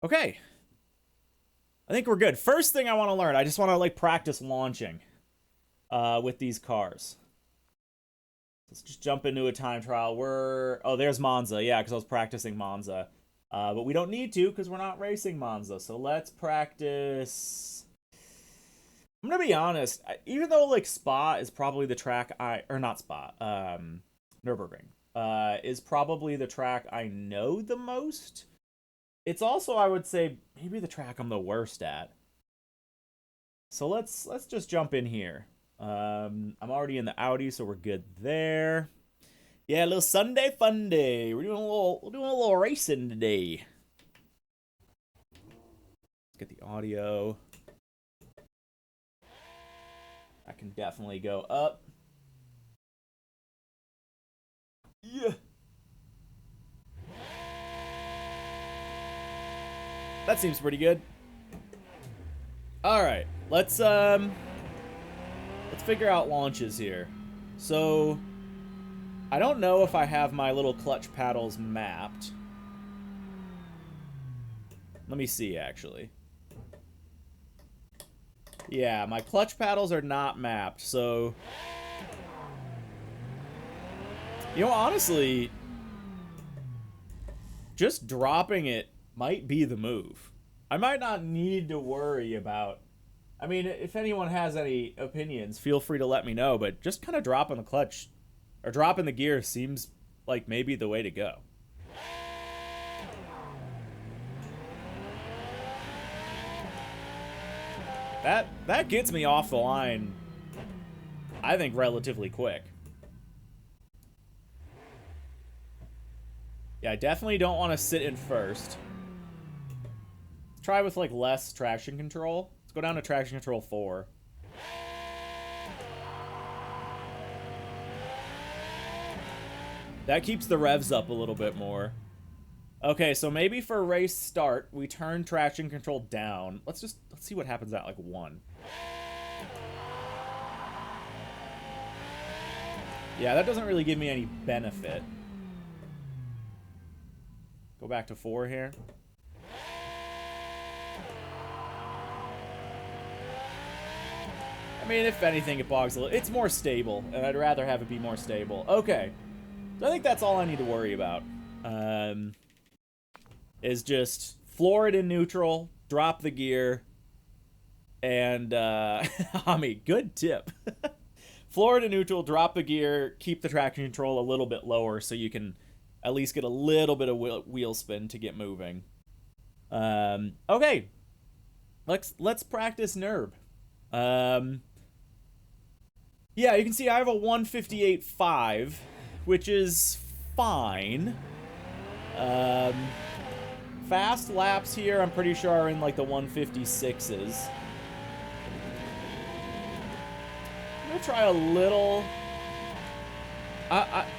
Okay. I think we're good. First thing I want to learn, I just want to like practice launching with these cars. Let's just jump into a time trial. Oh, there's Monza. Yeah, because I was practicing Monza. But we don't need to because we're not racing Monza. So let's practice. I'm going to be honest. Even though like Spa is probably the track or not Spa, Nürburgring is probably the track I know the most. It's also, I would say, maybe the track I'm the worst at. So let's just jump in here. I'm already in the Audi, so we're good there. Yeah, a little Sunday fun day. We're doing a little racing today. Let's get the audio. I can definitely go up. Yeah. That seems pretty good. All right, let's figure out launches here. So I don't know if I have my little clutch paddles mapped. Let me see, actually. Yeah, my clutch paddles are not mapped, so... You know, honestly, just dropping it might be the move. I might not need to worry about... I mean, if anyone has any opinions, feel free to let me know, but just kind of dropping the clutch, or dropping the gear seems like maybe the way to go. That gets me off the line, I think, relatively quick. Yeah, I definitely don't want to sit in first. Let's try with, like, less traction control. Let's go down to traction control 4. That keeps the revs up a little bit more. Okay, so maybe for race start, we turn traction control down. Let's see what happens at, like, 1. Yeah, that doesn't really give me any benefit. Go back to 4 here. I mean, if anything, it bogs a little. It's more stable, and I'd rather have it be more stable. Okay. So I think that's all I need to worry about. Is just floor it in neutral, drop the gear, and, I mean, good tip. Floor it in neutral, drop the gear, keep the traction control a little bit lower so you can at least get a little bit of wheel spin to get moving. Okay. Let's practice Nürb. Yeah, you can see I have a 158.5, which is fine. Fast laps here, I'm pretty sure, are in like the 156s. I'm gonna try a little.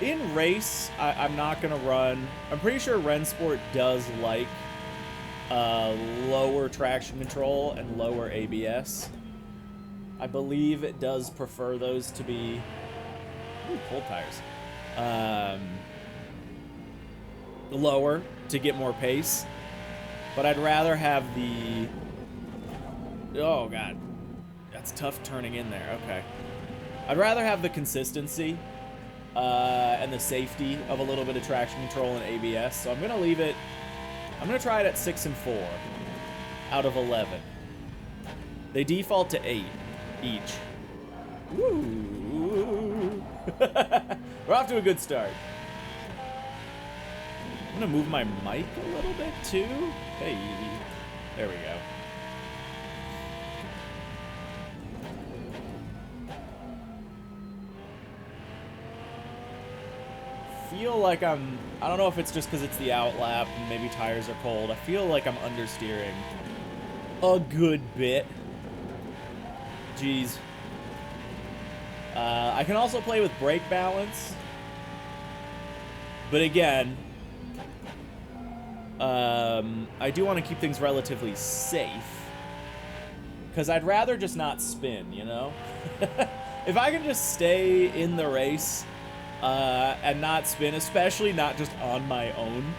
In race, I'm not gonna run. I'm pretty sure Rennsport does like lower traction control and lower ABS. I believe it does prefer those to be... Ooh, cold tires. Lower to get more pace. But I'd rather have the... Oh, God. That's tough turning in there. Okay. I'd rather have the consistency and the safety of a little bit of traction control and ABS. So I'm going to leave it... I'm going to try it at 6 and 4 out of 11. They default to 8 each. Woo! We're off to a good start. I'm going to move my mic a little bit, too. Hey. There we go. Feel like I don't know if it's just because it's the outlap and maybe tires are cold. I feel like I'm understeering a good bit. Jeez. I can also play with brake balance. But again, I do want to keep things relatively safe. Because I'd rather just not spin, you know? If I can just stay in the race and not spin, especially not just on my own,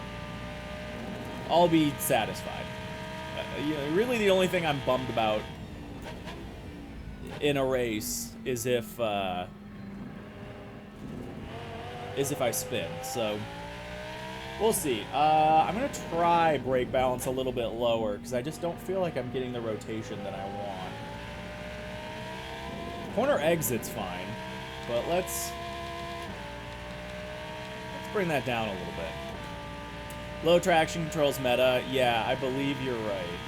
I'll be satisfied. really the only thing I'm bummed about in a race is if I spin. So we'll see. I'm gonna try brake balance a little bit lower because I just don't feel like I'm getting the rotation that I want. Corner exit's fine, but let's bring that down a little bit. Low traction controls meta. Yeah, I believe you're right.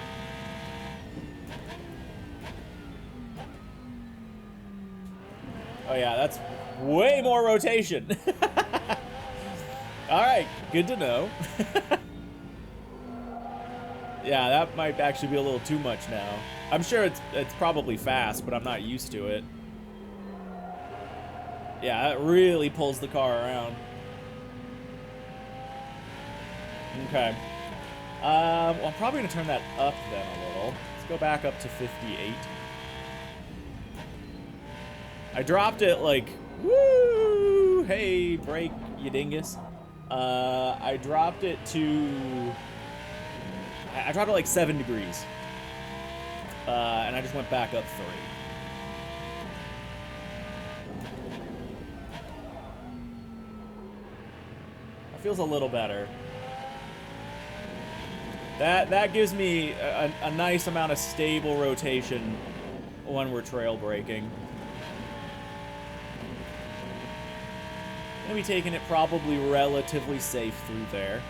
Oh yeah, that's way more rotation. All right, good to know. Yeah, that might actually be a little too much now. I'm sure it's probably fast, but I'm not used to it. Yeah, that really pulls the car around. Okay. Well, I'm probably going to turn that up then a little. Let's go back up to 58. I dropped it like, woo, hey, brake, you dingus. I dropped it to, I dropped it like 7 degrees. And I just went back up 3. That feels a little better. That gives me a nice amount of stable rotation when we're trail braking. Gonna be taking it probably relatively safe through there.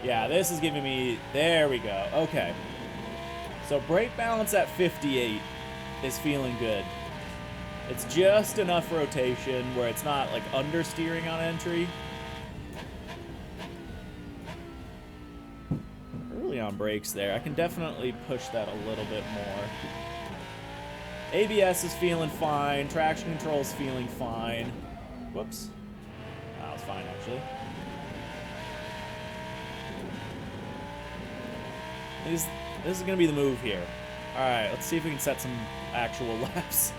Yeah, this is giving me, there we go, okay. So brake balance at 58 is feeling good. It's just enough rotation where it's not like understeering on entry. Early on brakes there. I can definitely push that a little bit more. ABS is feeling fine. Traction control is feeling fine. Whoops. That was fine, actually. This is going to be the move here. All right, let's see if we can set some actual laps.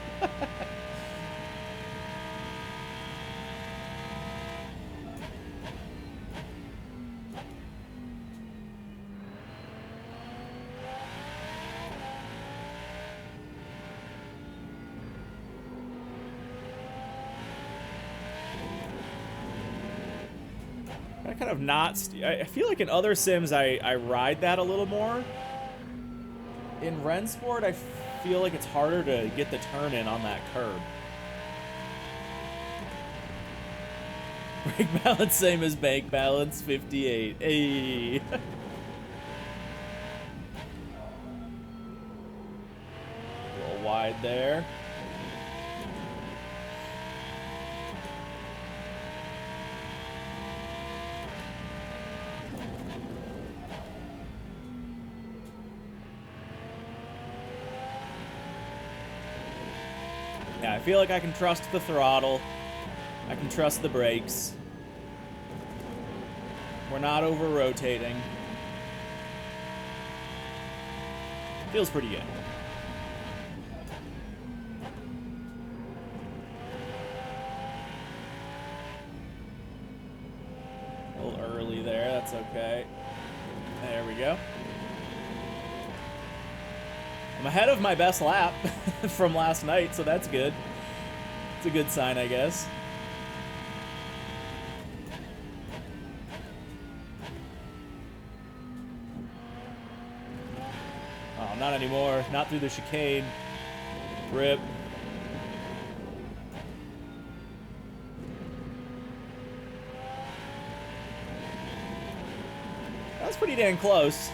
I kind of not. I feel like in other sims I ride that a little more. In Rennsport, I feel like it's harder to get the turn in on that curb. Brake balance, same as bank balance, 58. Hey. A little wide there. Yeah, I feel like I can trust the throttle. I can trust the brakes. We're not over-rotating. Feels pretty good. A little early there, that's okay. There we go. I'm ahead of my best lap from last night, so that's good. It's a good sign, I guess. Oh, not anymore. Not through the chicane. Rip. That was pretty dang close.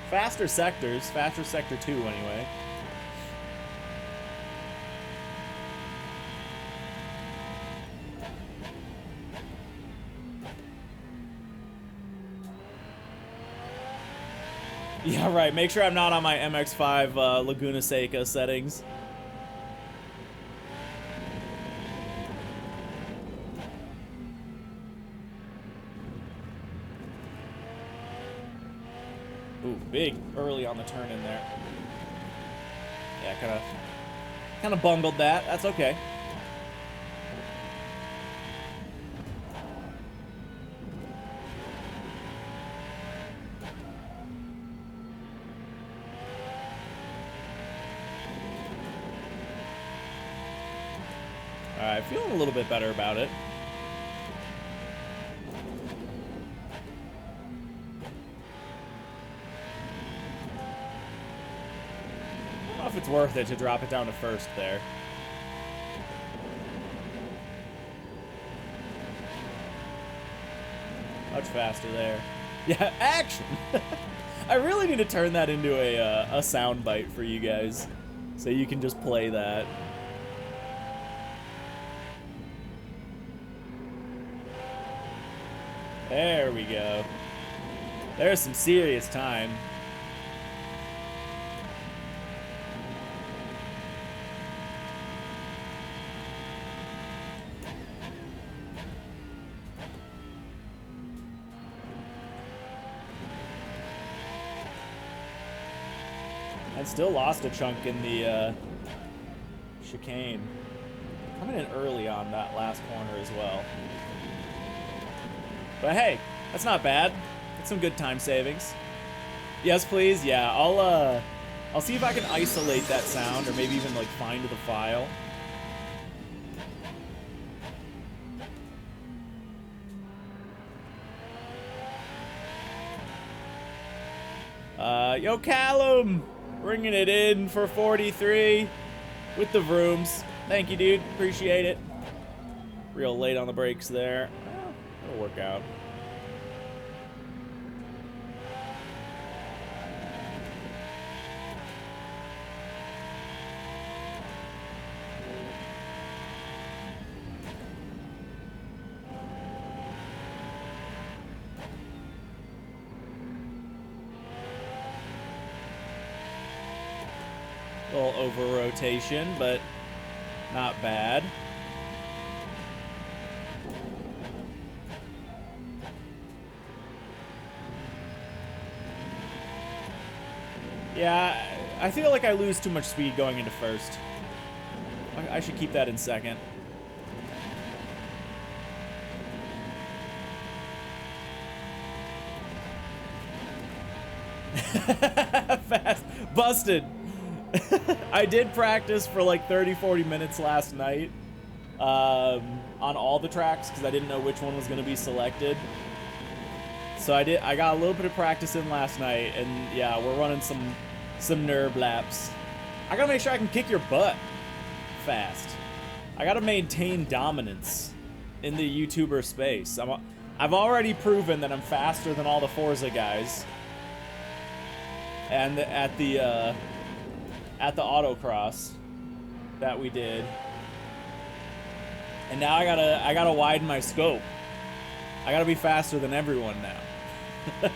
Faster sectors. Faster sector 2, anyway. Yeah, right. Make sure I'm not on my MX-5 Laguna Seca settings. Ooh, big early on the turn in there. Yeah, kind of bungled that. That's okay. Alright, feeling a little bit better about it. I don't know if it's worth it to drop it down to first there. Much faster there. Yeah, action! I really need to turn that into a sound bite for you guys, so you can just play that. There we go. There's some serious time. And still lost a chunk in the chicane. Coming in early on that last corner as well. But hey, that's not bad. That's some good time savings. Yes, please. Yeah, I'll see if I can isolate that sound, or maybe even like find the file. Yo, Callum, bringing it in for 43 with the vrooms. Thank you, dude. Appreciate it. Real late on the brakes there. It'll work out. A little over rotation, but not bad. Yeah, I feel like I lose too much speed going into first. I should keep that in second. Fast. Busted. I did practice for like 30-40 minutes last night on all the tracks because I didn't know which one was going to be selected. So I got a little bit of practice in last night, and yeah, we're running some Nürb laps. I gotta make sure I can kick your butt fast. I gotta maintain dominance in the YouTuber space. I've already proven that I'm faster than all the Forza guys. And at the autocross that we did. And now I gotta widen my scope. I gotta be faster than everyone now. The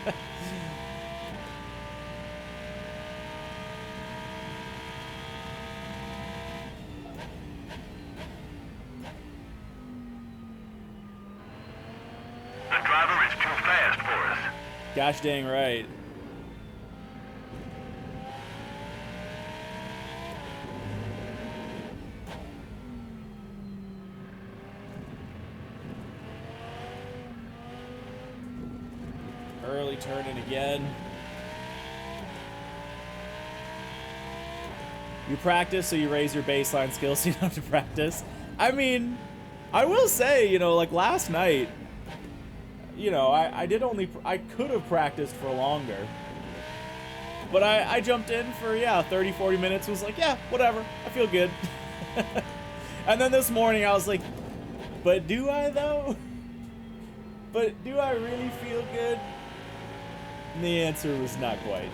driver is too fast for us. Gosh dang right. Early turning again. You practice so you raise your baseline skills so you don't have to practice. I mean, I will say, you know, like last night, you know, I could have practiced for longer. But I jumped in for, yeah, 30-40 minutes, was like, yeah, whatever, I feel good. And then this morning I was like, but do I though? But do I really feel good? And the answer was not quite.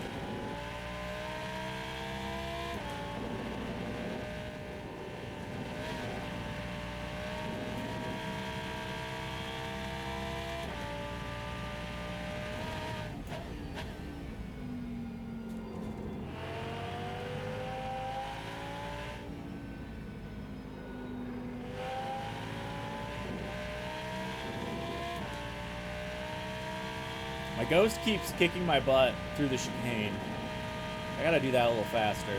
My ghost keeps kicking my butt through the chicane. I gotta do that a little faster.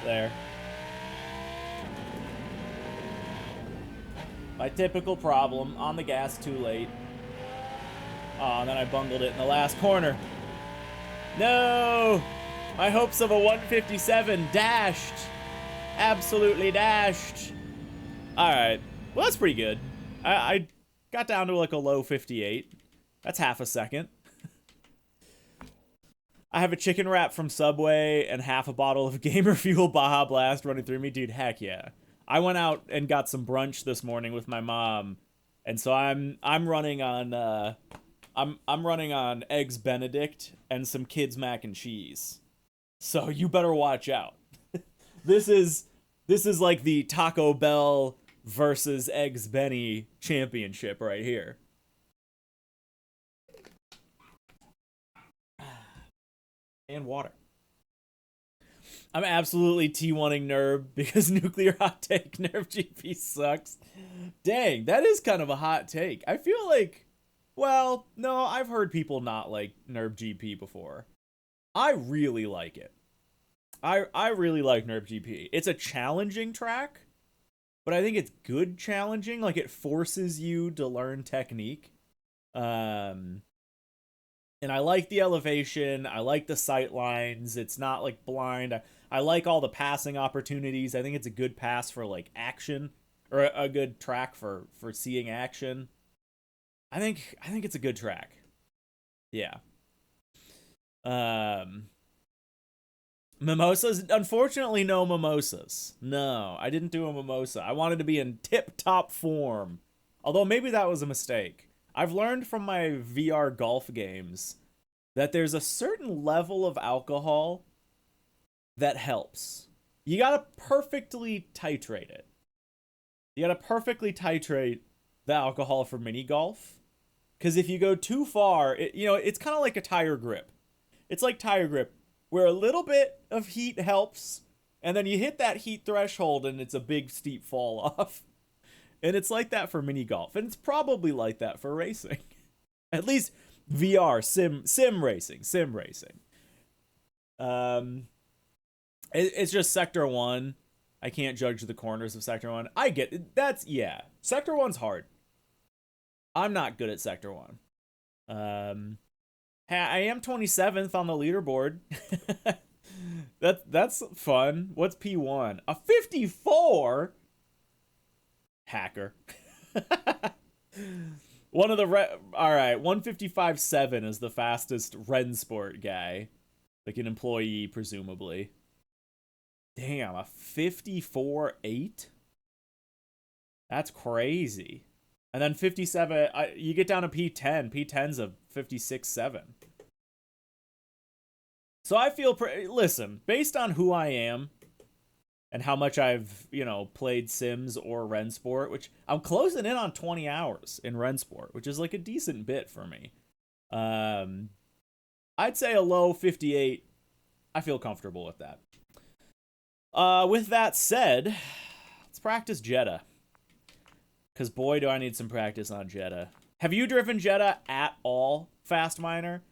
There. My typical problem, on the gas too late. Oh, and then I bungled it in the last corner. No! My hopes of a 157 dashed. Absolutely dashed. Alright. Well, that's pretty good. I got down to like a low 58. That's half a second. I have a chicken wrap from Subway and half a bottle of Gamer Fuel Baja Blast running through me. Dude, heck yeah. I went out and got some brunch this morning with my mom. And so I'm running on I'm running on Eggs Benedict and some kids mac and cheese. So you better watch out. This is like the Taco Bell versus Eggs Benny championship right here. And water. I'm absolutely T1ing Nurb because nuclear hot take, Nurb GP sucks. Dang, that is kind of a hot take. I feel like, well, no, I've heard people not like Nurb GP before. I really like it. I really like Nurb GP. It's a challenging track, but I think it's good challenging. Like, it forces you to learn technique. And I like the elevation. I like the sight lines. It's not like blind. I like all the passing opportunities. I think it's a good pass for like action, or a good track for seeing action. I think it's a good track. Yeah. Mimosas? Unfortunately, no mimosas. No, I didn't do a mimosa. I wanted to be in tip-top form. Although maybe that was a mistake. I've learned from my VR golf games that there's a certain level of alcohol that helps. You gotta perfectly titrate it. You gotta perfectly titrate the alcohol for mini golf. Because if you go too far, it's kind of like a tire grip. It's like tire grip, where a little bit of heat helps, and then you hit that heat threshold and it's a big steep fall off. And it's like that for mini golf, and it's probably like that for racing. At least VR, sim racing. It's just Sector 1. I can't judge the corners of Sector 1. I get it. Sector 1's hard. I'm not good at Sector 1. I am 27th on the leaderboard. That's fun. What's P1? A 54? Hacker. One of the alright, 155.7 is the fastest Rennsport guy. Like an employee, presumably. Damn, a 54.8? That's crazy. And then 57, you get down to P10. P10's a 56.7. So I feel, listen, based on who I am and how much I've, played Sims or Rennsport, which I'm closing in on 20 hours in Rennsport, which is like a decent bit for me. I'd say a low 58. I feel comfortable with that. With that said, let's practice Jeddah. Because boy, do I need some practice on Jeddah. Have you driven Jeddah at all, Fast Miner?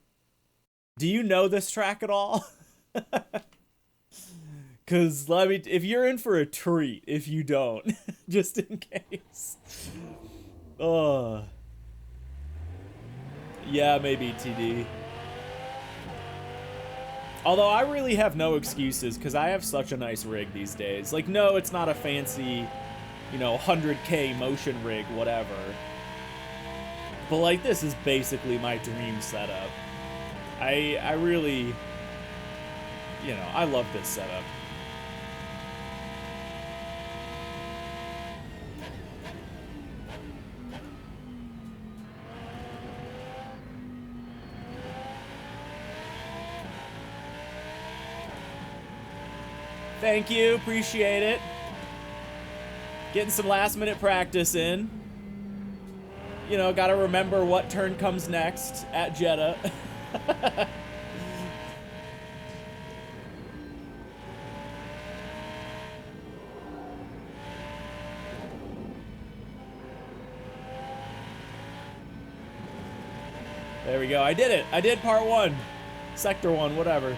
Do you know this track at all? Because, if you're in for a treat, if you don't, just in case. Oh. Yeah, maybe TD. Although I really have no excuses, because I have such a nice rig these days. Like, no, it's not a fancy, 100K motion rig, whatever. But, like, this is basically my dream setup. I really, I love this setup. Thank you, appreciate it. Getting some last minute practice in. Gotta remember what turn comes next at Jeddah. There we go, I did it. I did part 1. Sector 1, whatever.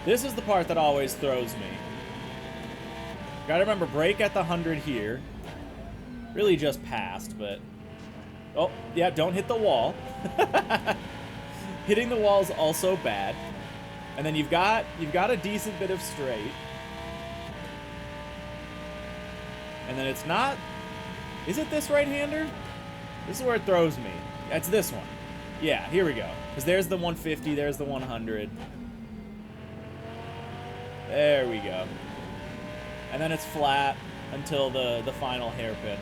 This is the part that always throws me. Gotta remember, brake at the 100 here. Really just passed, but... Oh, yeah, don't hit the wall. Hitting the wall is also bad. And then you've got a decent bit of straight. And then it's not... Is it this right-hander? This is where it throws me. It's this one. Yeah, here we go. Because there's the 150, there's the 100. There we go. And then it's flat until the final hairpin.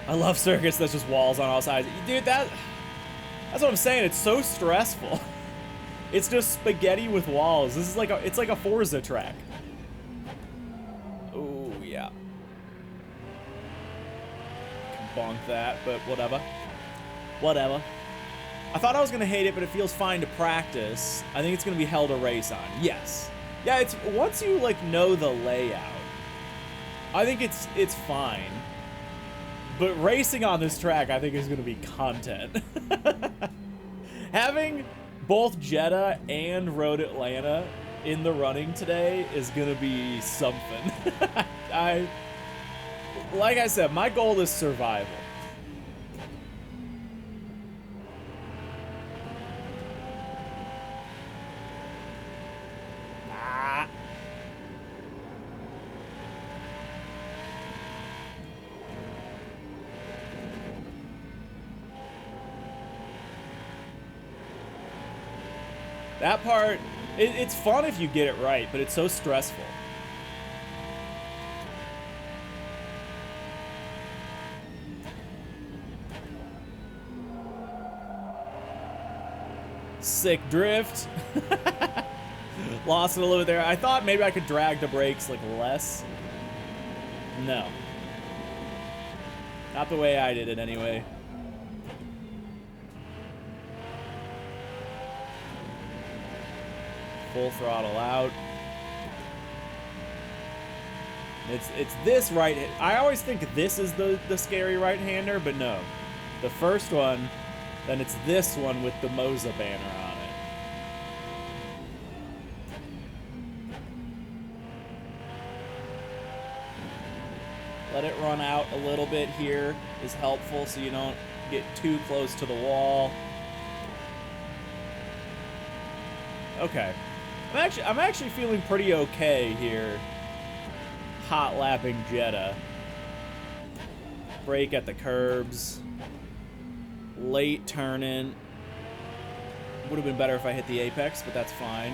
I love circuits that's just walls on all sides. Dude, that's what I'm saying. It's so stressful. It's just spaghetti with walls. This is like it's like a Forza track. Oh, yeah. Bonk that, but whatever. Whatever. I thought I was gonna hate it, but it feels fine to practice. I think it's gonna be hell to race on. Yes. Yeah, it's once you like know the layout, I think it's fine. But racing on this track, I think, is gonna be content. Having both Jeddah and Road Atlanta in the running today is gonna be something. Like I said, my goal is survival. That part, it's fun if you get it right, but it's so stressful. Sick drift. Lost it a little bit there. I thought maybe I could drag the brakes like less. No. Not the way I did it anyway. Full throttle out. It's this right. I always think this is the scary right-hander, but no. The first one, then it's this one with the Moza banner on it. Let it run out a little bit here is helpful so you don't get too close to the wall. Okay. I'm actually feeling pretty okay here. Hot lapping Jeddah. Brake at the curbs. Late turn-in. Would have been better if I hit the apex, but that's fine.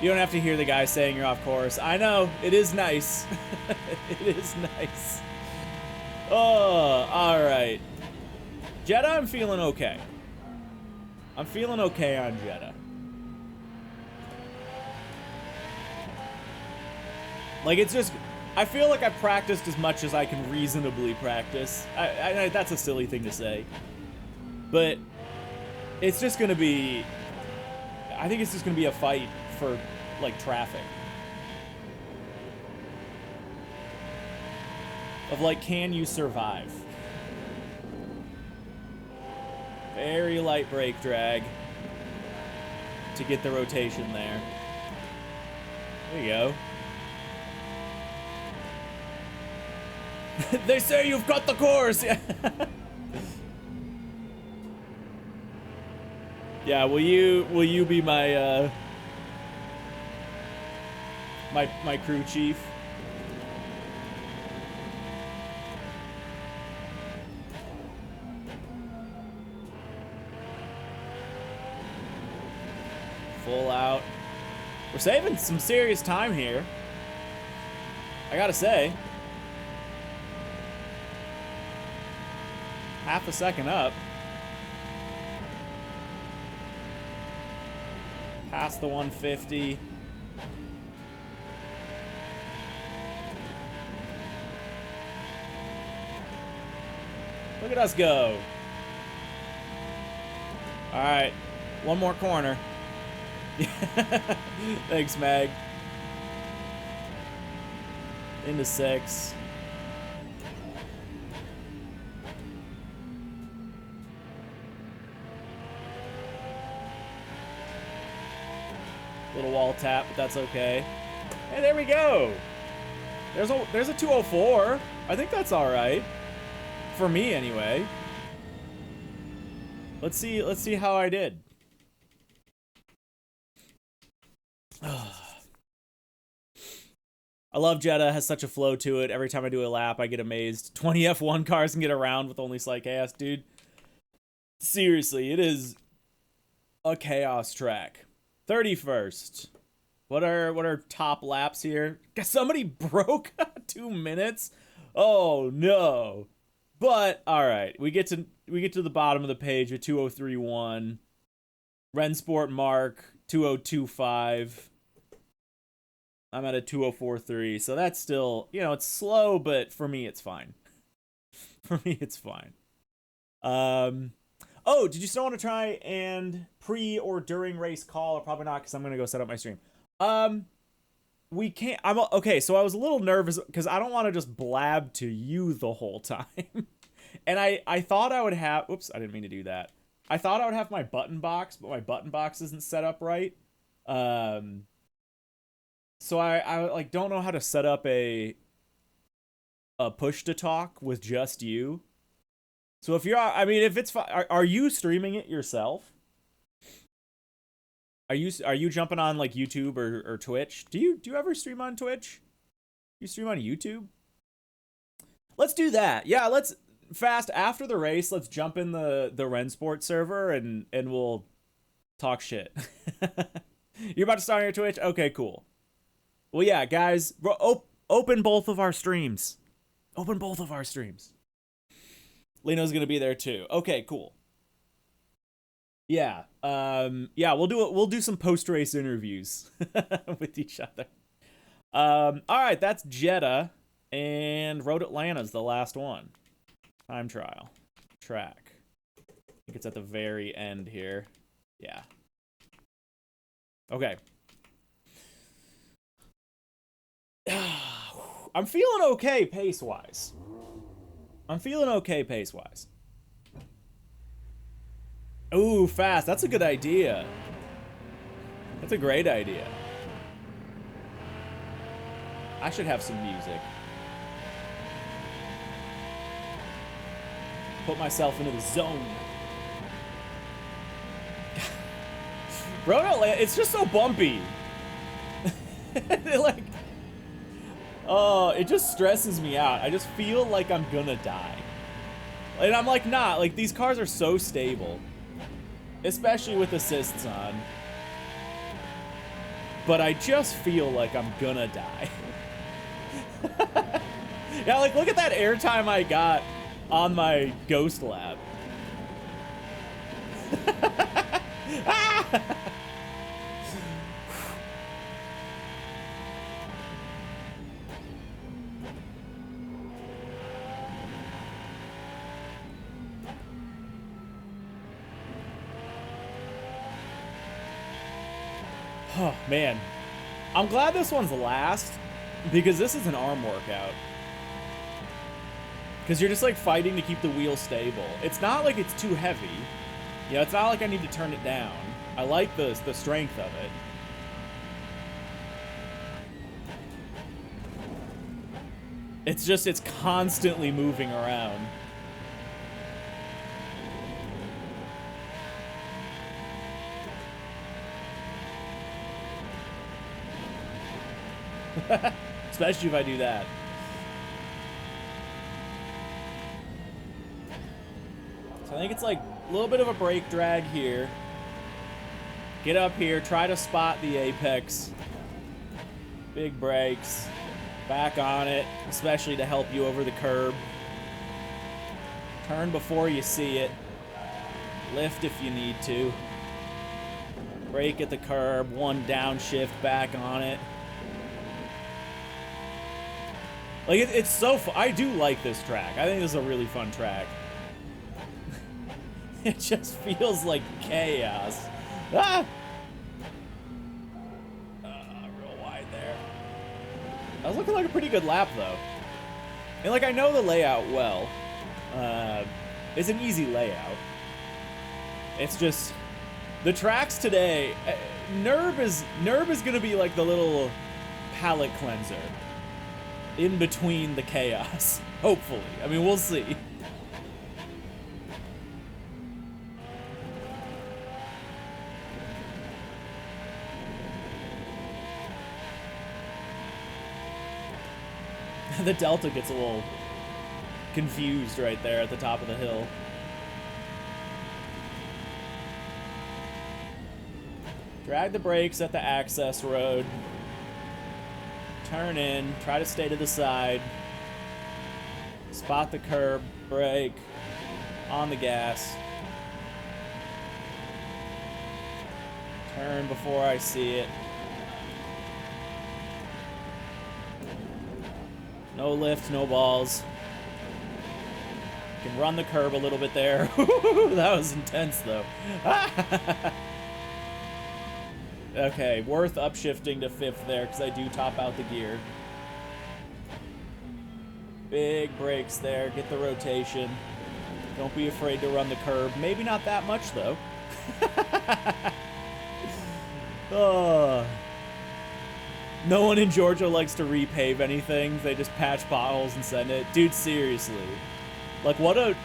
You don't have to hear the guy saying you're off course. I know, it is nice. It is nice. Oh, alright. Jeddah, I'm feeling okay. I'm feeling okay on Jeddah. Like, it's just... I feel like I've practiced as much as I can reasonably practice. That's a silly thing to say. But it's just going to be... I think it's just going to be a fight for, like, traffic. Of, like, can you survive? Very light brake drag to get the rotation there. There you go. They say you've got the course. Yeah, will you be my my crew chief? Full out. We're saving some serious time here, I gotta say. Half a second up. Past the 150. Look at us go. All right, one more corner. Thanks, Mag. Into 6. Little wall tap, but that's okay. Hey, there we go. There's a 204. I think that's all right. For me, anyway. Let's see how I did. I love Jeddah, has such a flow to it. Every time I do a lap, I get amazed. 20 F1 cars can get around with only slight chaos, dude. Seriously, it is a chaos track. 31st. What are top laps here? Somebody broke 2 minutes. Oh no. But all right, we get to the bottom of the page with 2031. Rennsport Mark 2025. I'm at a 2043, so that's still, you know, it's slow, but for me it's fine. For me it's fine. Oh, did you still want to try and pre or during race call? Or probably not, because I'm gonna go set up my stream. We can't. Okay. So I was a little nervous because I don't want to just blab to you the whole time, and I thought I would have. Oops, I didn't mean to do that. I thought I would have my button box, but my button box isn't set up right. So I like don't know how to set up a push to talk with just you. So if you're, I mean, if it's fine, are you streaming it yourself? Are you jumping on like YouTube or Twitch? Do you ever stream on Twitch? You stream on YouTube? Let's do that. Yeah, let's fast after the race. Let's jump in the Rennsport server and we'll talk shit. You're about to start on your Twitch? Okay, cool. Well, yeah, guys, open both of our streams. Open both of our streams. Lino's gonna be there too. Okay, cool. Yeah, yeah, we'll do some post-race interviews with each other. All right, that's Jeddah, and Road Atlanta's the last one. Time trial. Track. I think it's at the very end here. Yeah. Okay. I'm feeling okay pace-wise. Ooh, fast. That's a good idea. That's a great idea. I should have some music. Put myself into the zone. Bro, it's just so bumpy. Like, oh, it just stresses me out. I just feel like I'm gonna die. And I'm like, nah, like these cars are so stable. Especially with assists on. But I just feel like I'm gonna die. Yeah, like look at that airtime I got on my ghost lap. Ah! Oh, man. I'm glad this one's last, because this is an arm workout. Because you're just, like, fighting to keep the wheel stable. It's not like it's too heavy. You know, it's not like I need to turn it down. I like the strength of it. It's just, it's constantly moving around. Especially if I do that. So I think it's like a little bit of a brake drag here. Get up here, try to spot the apex. Big brakes. Back on it, especially to help you over the curb. Turn before you see it. Lift if you need to. Brake at the curb, one downshift, back on it. Like, it's so fun. I do like this track. I think this is a really fun track. It just feels like chaos. Ah! Real wide there. That was looking like a pretty good lap, though. And, like, I know the layout well. It's an easy layout. It's just... The tracks today... Nürb is gonna be like the little palate cleanser in between the chaos. Hopefully. I mean, we'll see. The Delta gets a little confused right there at the top of the hill. Drag the brakes at the access road. Turn in, try to stay to the side. Spot the curb, brake, on the gas. Turn before I see it. No lift, no balls. Can run the curb a little bit there. That was intense, though. Okay, worth upshifting to 5th there, because I do top out the gear. Big brakes there. Get the rotation. Don't be afraid to run the curb. Maybe not that much, though. Oh. No one in Georgia likes to repave anything. They just patch potholes and send it. Dude, seriously. Like, what a...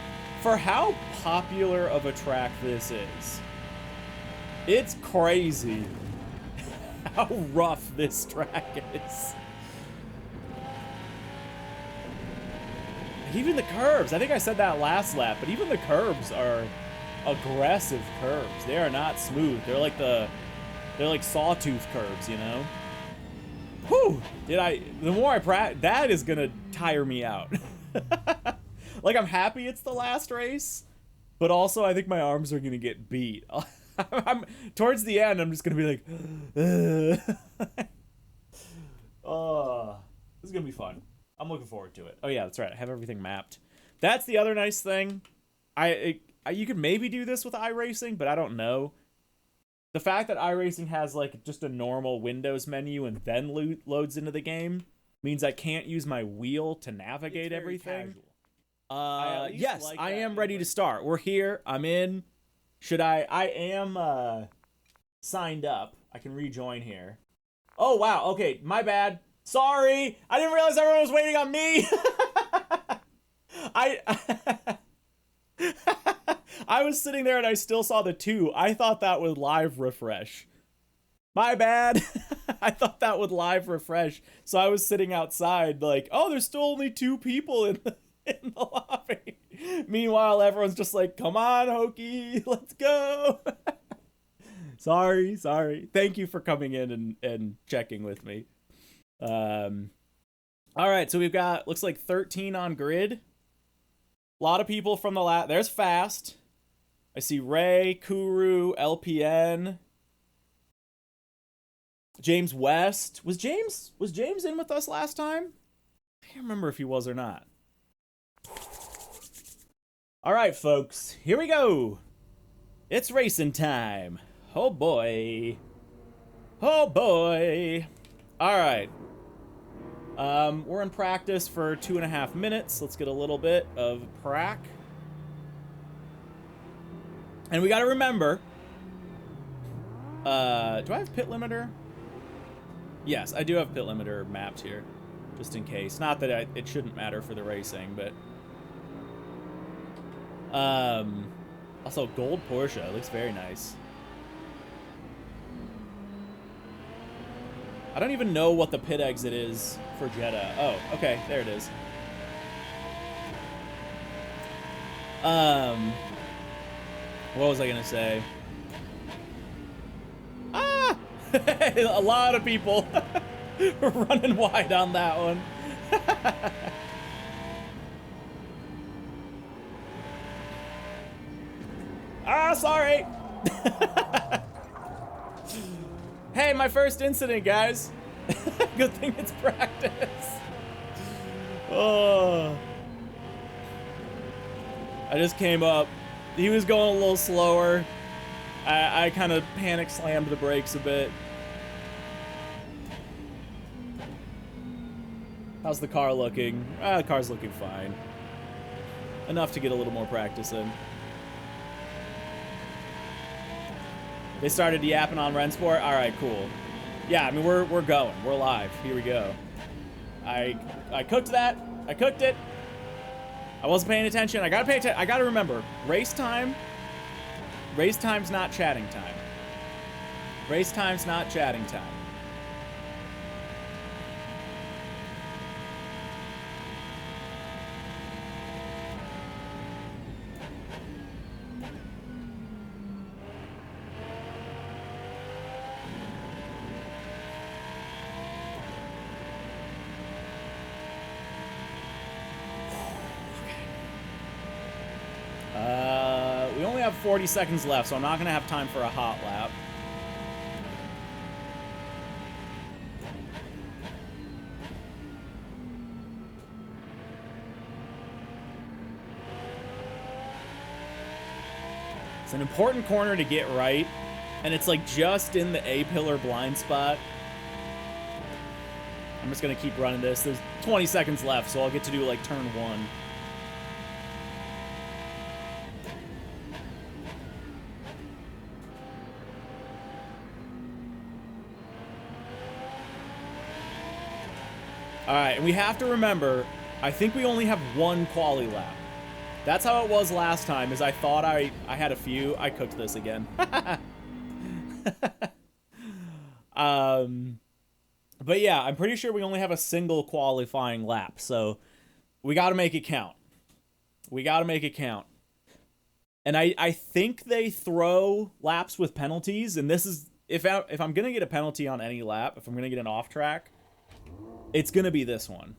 For how popular of a track this is. It's crazy how rough this track is. Even the curbs. I think I said that last lap, but even the curbs are aggressive curbs. They are not smooth. They're like sawtooth curbs, you know? Whew! The more I practice, that is gonna tire me out. Like, I'm happy it's the last race, but also I think my arms are gonna get beat. Towards the end, I'm just gonna be like, oh, this is gonna be fun. I'm looking forward to it. Oh yeah, that's right. I have everything mapped. That's the other nice thing. You could maybe do this with iRacing, but I don't know. The fact that iRacing has like just a normal Windows menu and then loads into the game means I can't use my wheel to navigate everything. Yes, I am ready to start. We're here. I'm in. I am signed up. I can rejoin here. Oh, wow. Okay, my bad. Sorry. I didn't realize everyone was waiting on me. I was sitting there and I still saw the 2. I thought that would live refresh. My bad. I thought that would live refresh. So I was sitting outside like, oh, there's still only 2 people in the lobby. Meanwhile, everyone's just like, come on, Hoki, let's go. Sorry. Thank you for coming in and checking with me. All right, so we've got, looks like 13 on grid. A lot of people from the lap. There's Fast. I see Ray, Kuru, LPN, James West. Was James in with us last time? I can't remember if he was or not. All right, folks, here we go. It's racing time. Oh boy. Oh boy. All right. We're in practice for 2.5 minutes. Let's get a little bit of prac. And we got to remember, do I have pit limiter? Yes, I do have pit limiter mapped here, just in case. Not that it shouldn't matter for the racing, but also gold Porsche. It looks very nice. I don't even know what the pit exit is for Jeddah. Oh, okay, there it is. What was I gonna say? Ah! A lot of people running wide on that one. Ah, sorry. Hey, my first incident, guys. Good thing it's practice. Oh. I just came up. He was going a little slower. I kind of panic slammed the brakes a bit. How's the car looking? The car's looking fine. Enough to get a little more practice in. They started yapping on Rennsport. All right, cool. Yeah, I mean, we're going. We're live. Here we go. I cooked that. I cooked it. I wasn't paying attention. I gotta pay attention. I gotta remember, race time's not chatting time. Race time's not chatting time. We only have 40 seconds left, so I'm not going to have time for a hot lap. It's an important corner to get right, and it's like just in the A-pillar blind spot. I'm just going to keep running this. There's 20 seconds left, so I'll get to do like turn 1. Alright, and we have to remember, I think we only have one quali lap. That's how it was last time, is I thought I had a few. I cooked this again. But yeah, I'm pretty sure we only have a single qualifying lap, so we gotta make it count. We gotta make it count. And I think they throw laps with penalties, and this is, if I'm gonna get a penalty on any lap, if I'm gonna get an off track, it's gonna be this one.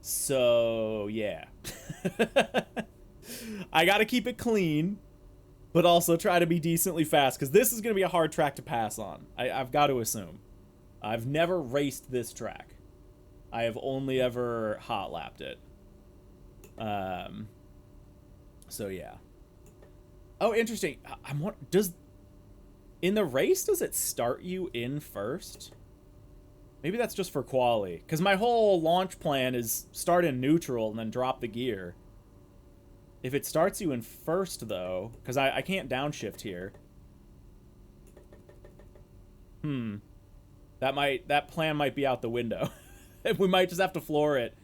So yeah. I gotta keep it clean, but also try to be decently fast, because this is gonna be a hard track to pass on. I've got to assume. I've never raced this track. I have only ever hot lapped it. So yeah. Oh, interesting. In the race, does it start you in first? Maybe that's just for quali, because my whole launch plan is start in neutral and then drop the gear. If it starts you in first, though, because I can't downshift here. That plan might be out the window. We might just have to floor it,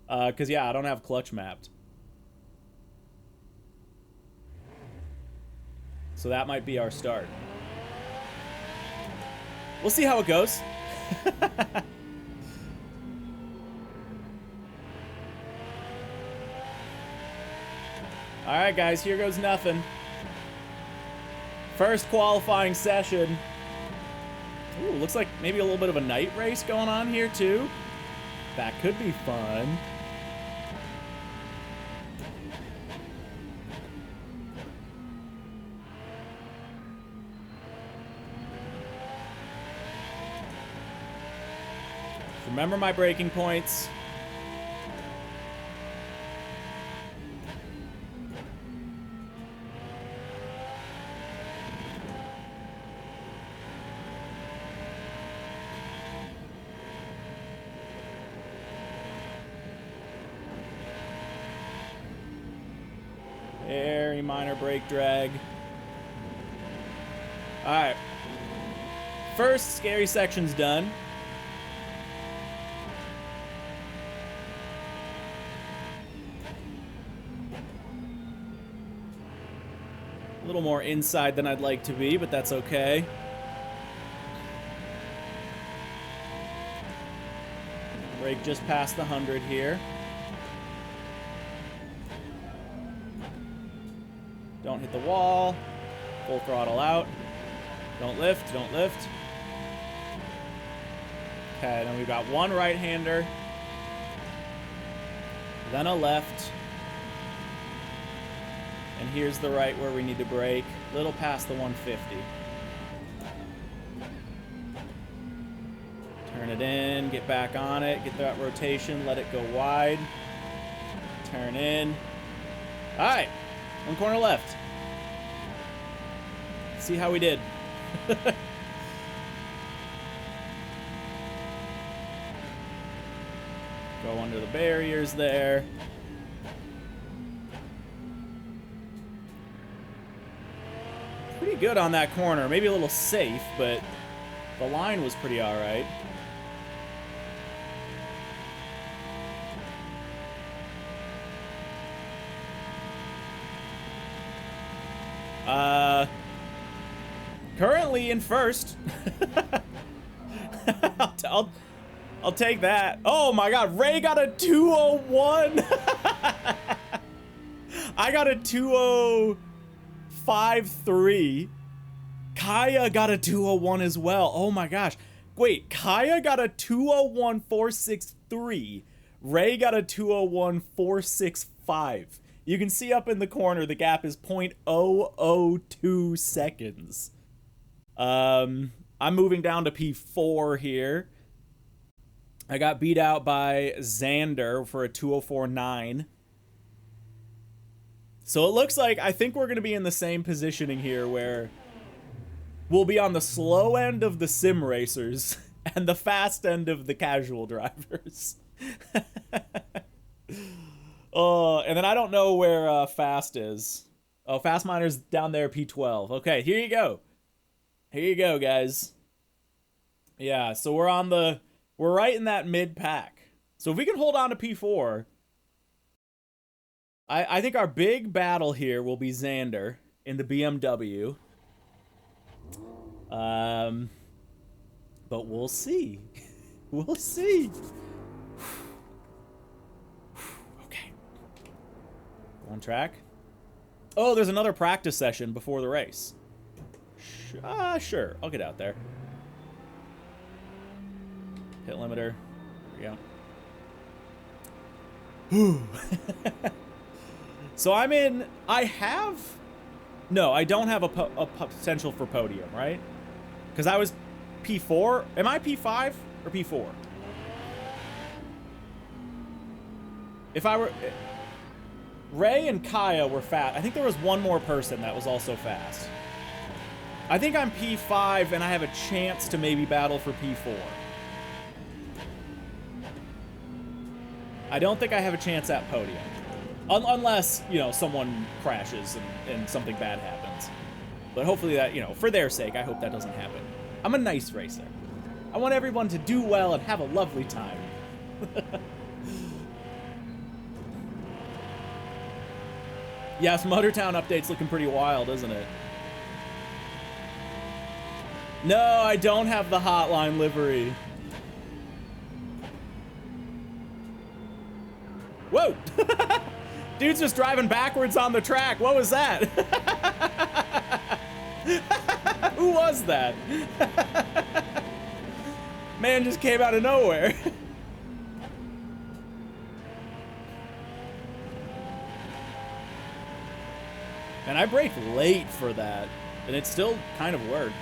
because yeah, I don't have clutch mapped. So that might be our start. We'll see how it goes. Alright guys, here goes nothing. First qualifying session. Ooh, looks like maybe a little bit of a night race going on here too. That could be fun. Remember my braking points. Very minor brake drag. All right. First scary section's done. A little more inside than I'd like to be, but that's okay. Brake just past the 100 here. Don't hit the wall. Full throttle out. Don't lift, don't lift. Okay, then we've got one right-hander. Then a left. And here's the right where we need to brake. Little past the 150. Turn it in, get back on it, get that rotation, let it go wide. Turn in. All right, one corner left. See how we did. Go under the barriers there. good on that corner. Maybe a little safe, but the line was pretty all right. Currently in first. I'll take that. Oh my God, Ray got a 201. I got a 2053. Kaya got a 201 as well. Oh my gosh. Wait, Kaya got a 201.463. Ray got a 201.465. You can see up in the corner the gap is 0.002 seconds. I'm moving down to P4 here. I got beat out by Xander for a 204.9. So it looks like I think we're going to be in the same positioning here where we'll be on the slow end of the sim racers and the fast end of the casual drivers. Oh, and then I don't know where Fast is. Oh, Fast Miner's down there, P12. Okay, here you go. Here you go, guys. Yeah, so we're right in that mid pack. So if we can hold on to P4, I think our big battle here will be Xander in the BMW. But we'll see. We'll see. Okay. On track. Oh, there's another practice session before the race. Sure. I'll get out there. Hit limiter. There we go. So I'm in... No, I don't have a potential for podium, right? Because I was P4. Am I P5 or P4? If I were... Ray and Kaya were fast. I think there was one more person that was also fast. I think I'm P5 and I have a chance to maybe battle for P4. I don't think I have a chance at podium. Unless, you know, someone crashes and something bad happens. But hopefully that, you know, for their sake, I hope that doesn't happen. I'm a nice racer. I want everyone to do well and have a lovely time. Yes, Motortown update's looking pretty wild, isn't it? No, I don't have the hotline livery. Whoa! Dude's just driving backwards on the track. What was that? Who was that? Man just came out of nowhere. And I braked late for that, and it still kind of worked.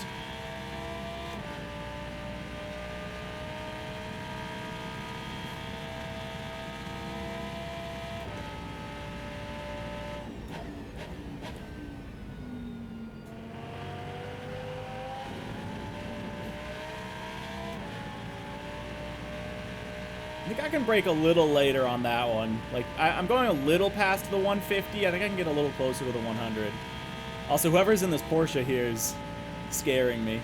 I think I can brake a little later on that one. Like, I'm going a little past the 150. I think I can get a little closer to the 100. Also, whoever's in this Porsche here is scaring me.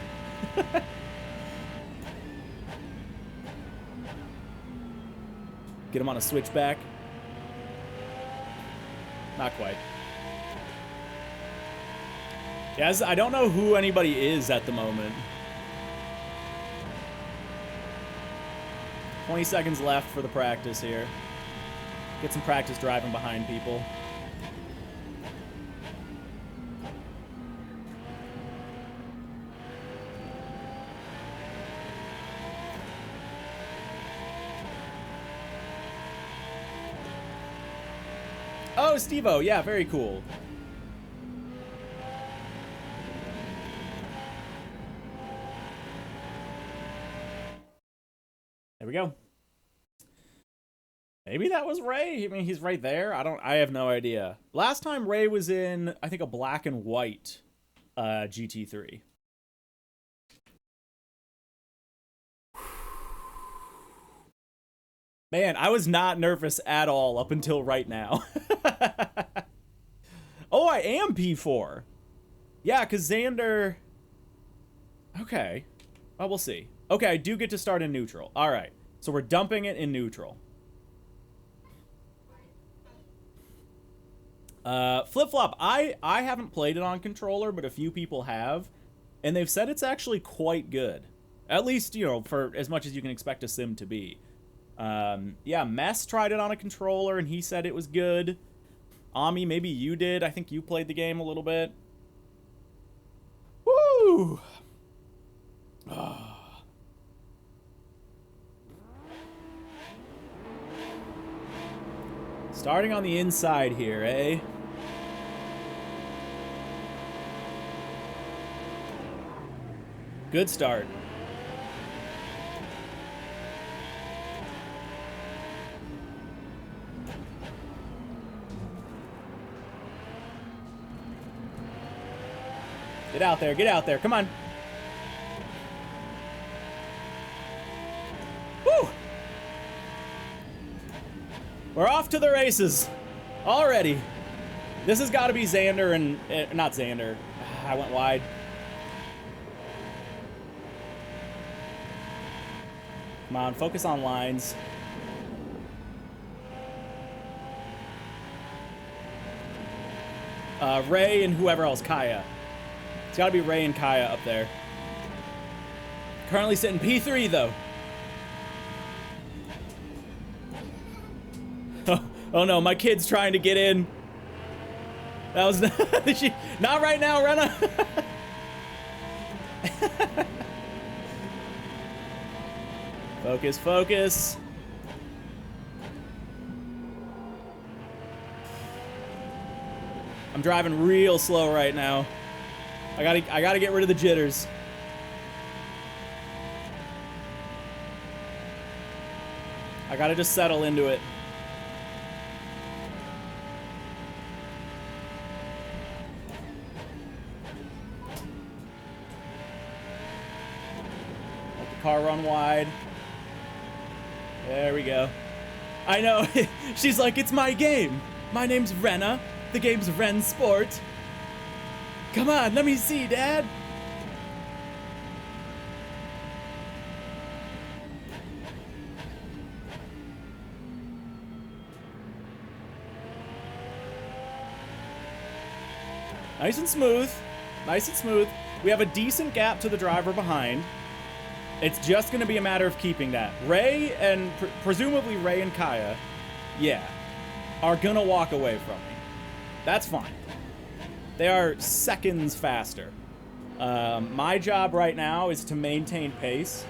Get him on a switchback. Not quite. Yeah, I don't know who anybody is at the moment. 20 seconds left for the practice here. Get some practice driving behind people. Oh, Steve-O, yeah, very cool. There we go. Maybe that was Ray. I mean, he's right there. I have no idea. Last time Ray was in, I think, a black and white GT3. Man, I was not nervous at all up until right now. Oh, I am P4. Yeah, because Xander... Okay. Well, we'll see. Okay, I do get to start in neutral. All right. So we're dumping it in neutral. Flip-flop. I haven't played it on controller, but a few people have. And they've said it's actually quite good. At least, you know, for as much as you can expect a sim to be. Yeah, Mess tried it on a controller, and he said it was good. Ami, maybe you did. I think you played the game a little bit. Woo! Starting on the inside here, eh? Good start. Get out there, come on. Woo! We're off to the races already. This has got to be Xander and, not Xander. I went wide. Come on, focus on lines. Ray and whoever else, Kaya. It's gotta be Ray and Kaya up there. Currently sitting P3 though. Oh no, my kid's trying to get in. That was not right now, Renna. Focus, focus. I'm driving real slow right now. I gotta get rid of the jitters. I gotta just settle into it. Let the car run wide. There we go. I know. She's like, it's my game. My name's Renna. The game's Rennsport. Come on, let me see, Dad. Nice and smooth. Nice and smooth. We have a decent gap to the driver behind. It's just going to be a matter of keeping that. Ray and presumably Ray and Kaya, yeah, are going to walk away from me. That's fine. They are seconds faster. My job right now is to maintain pace.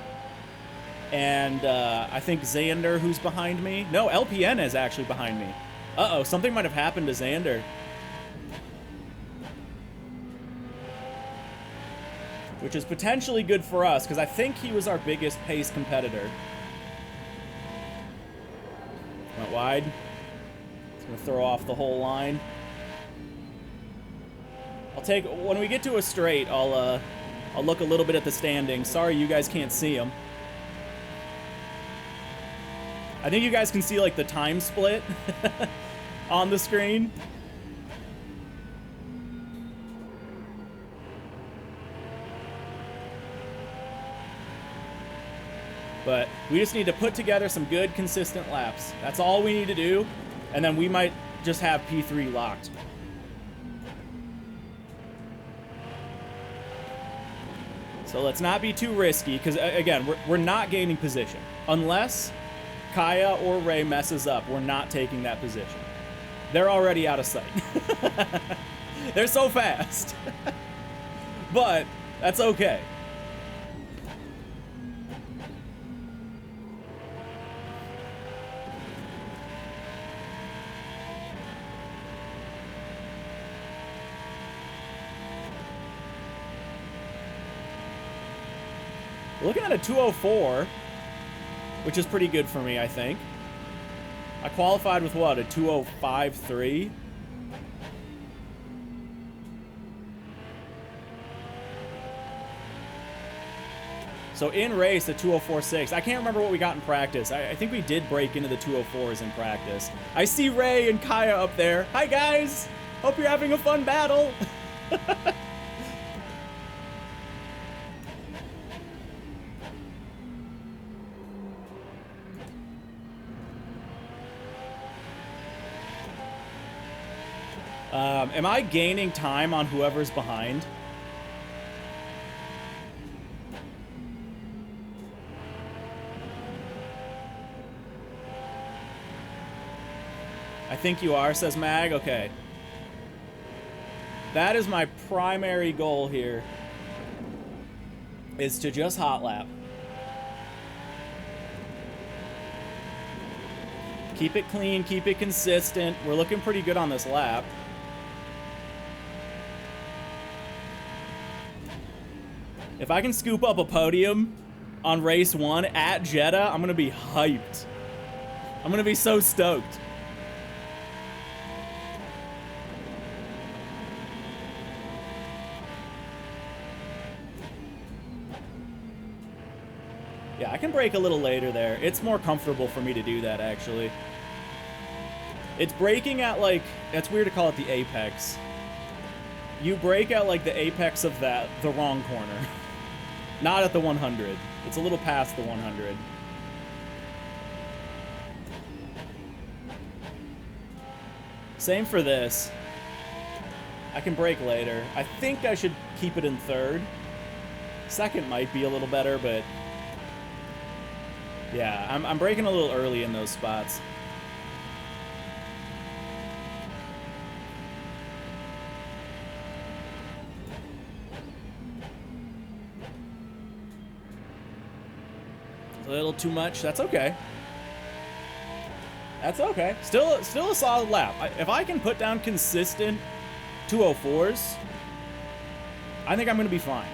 And I think Xander, who's behind me. No, LPN is actually behind me. Uh-oh, something might have happened to Xander. Which is potentially good for us, because I think he was our biggest pace competitor. Went wide. It's going to throw off the whole line. I'll take, when we get to a straight, I'll look a little bit at the standings. Sorry you guys can't see them. I think you guys can see like the time split on the screen. But we just need to put together some good, consistent laps. That's all we need to do. And then we might just have P3 locked. So let's not be too risky, because, again, we're not gaining position. Unless Kaya or Ray messes up, we're not taking that position. They're already out of sight. They're so fast. But that's okay. Looking at a 204, which is pretty good for me, I think. I qualified with what, a 205.3? So in race, a 204.6. I can't remember what we got in practice. I think we did break into the 204s in practice. I see Ray and Kaya up there. Hi, guys. Hope you're having a fun battle. Am I gaining time on whoever's behind? I think you are, says Mag. Okay. That is my primary goal here, is to just hot lap. Keep it clean, keep it consistent. We're looking pretty good on this lap. If I can scoop up a podium on race 1 at Jeddah, I'm going to be hyped. I'm going to be so stoked. Yeah, I can brake a little later there. It's more comfortable for me to do that, actually. It's braking at, like, it's weird to call it the apex. You brake at, like, the apex of the wrong corner. Not at the 100. It's a little past the 100. Same for this. I can brake later. I think I should keep it in third. Second might be a little better, but... yeah, I'm braking a little early in those spots. A little too much. That's okay. That's okay. Still a solid lap. If I can put down consistent 204s, I think I'm going to be fine.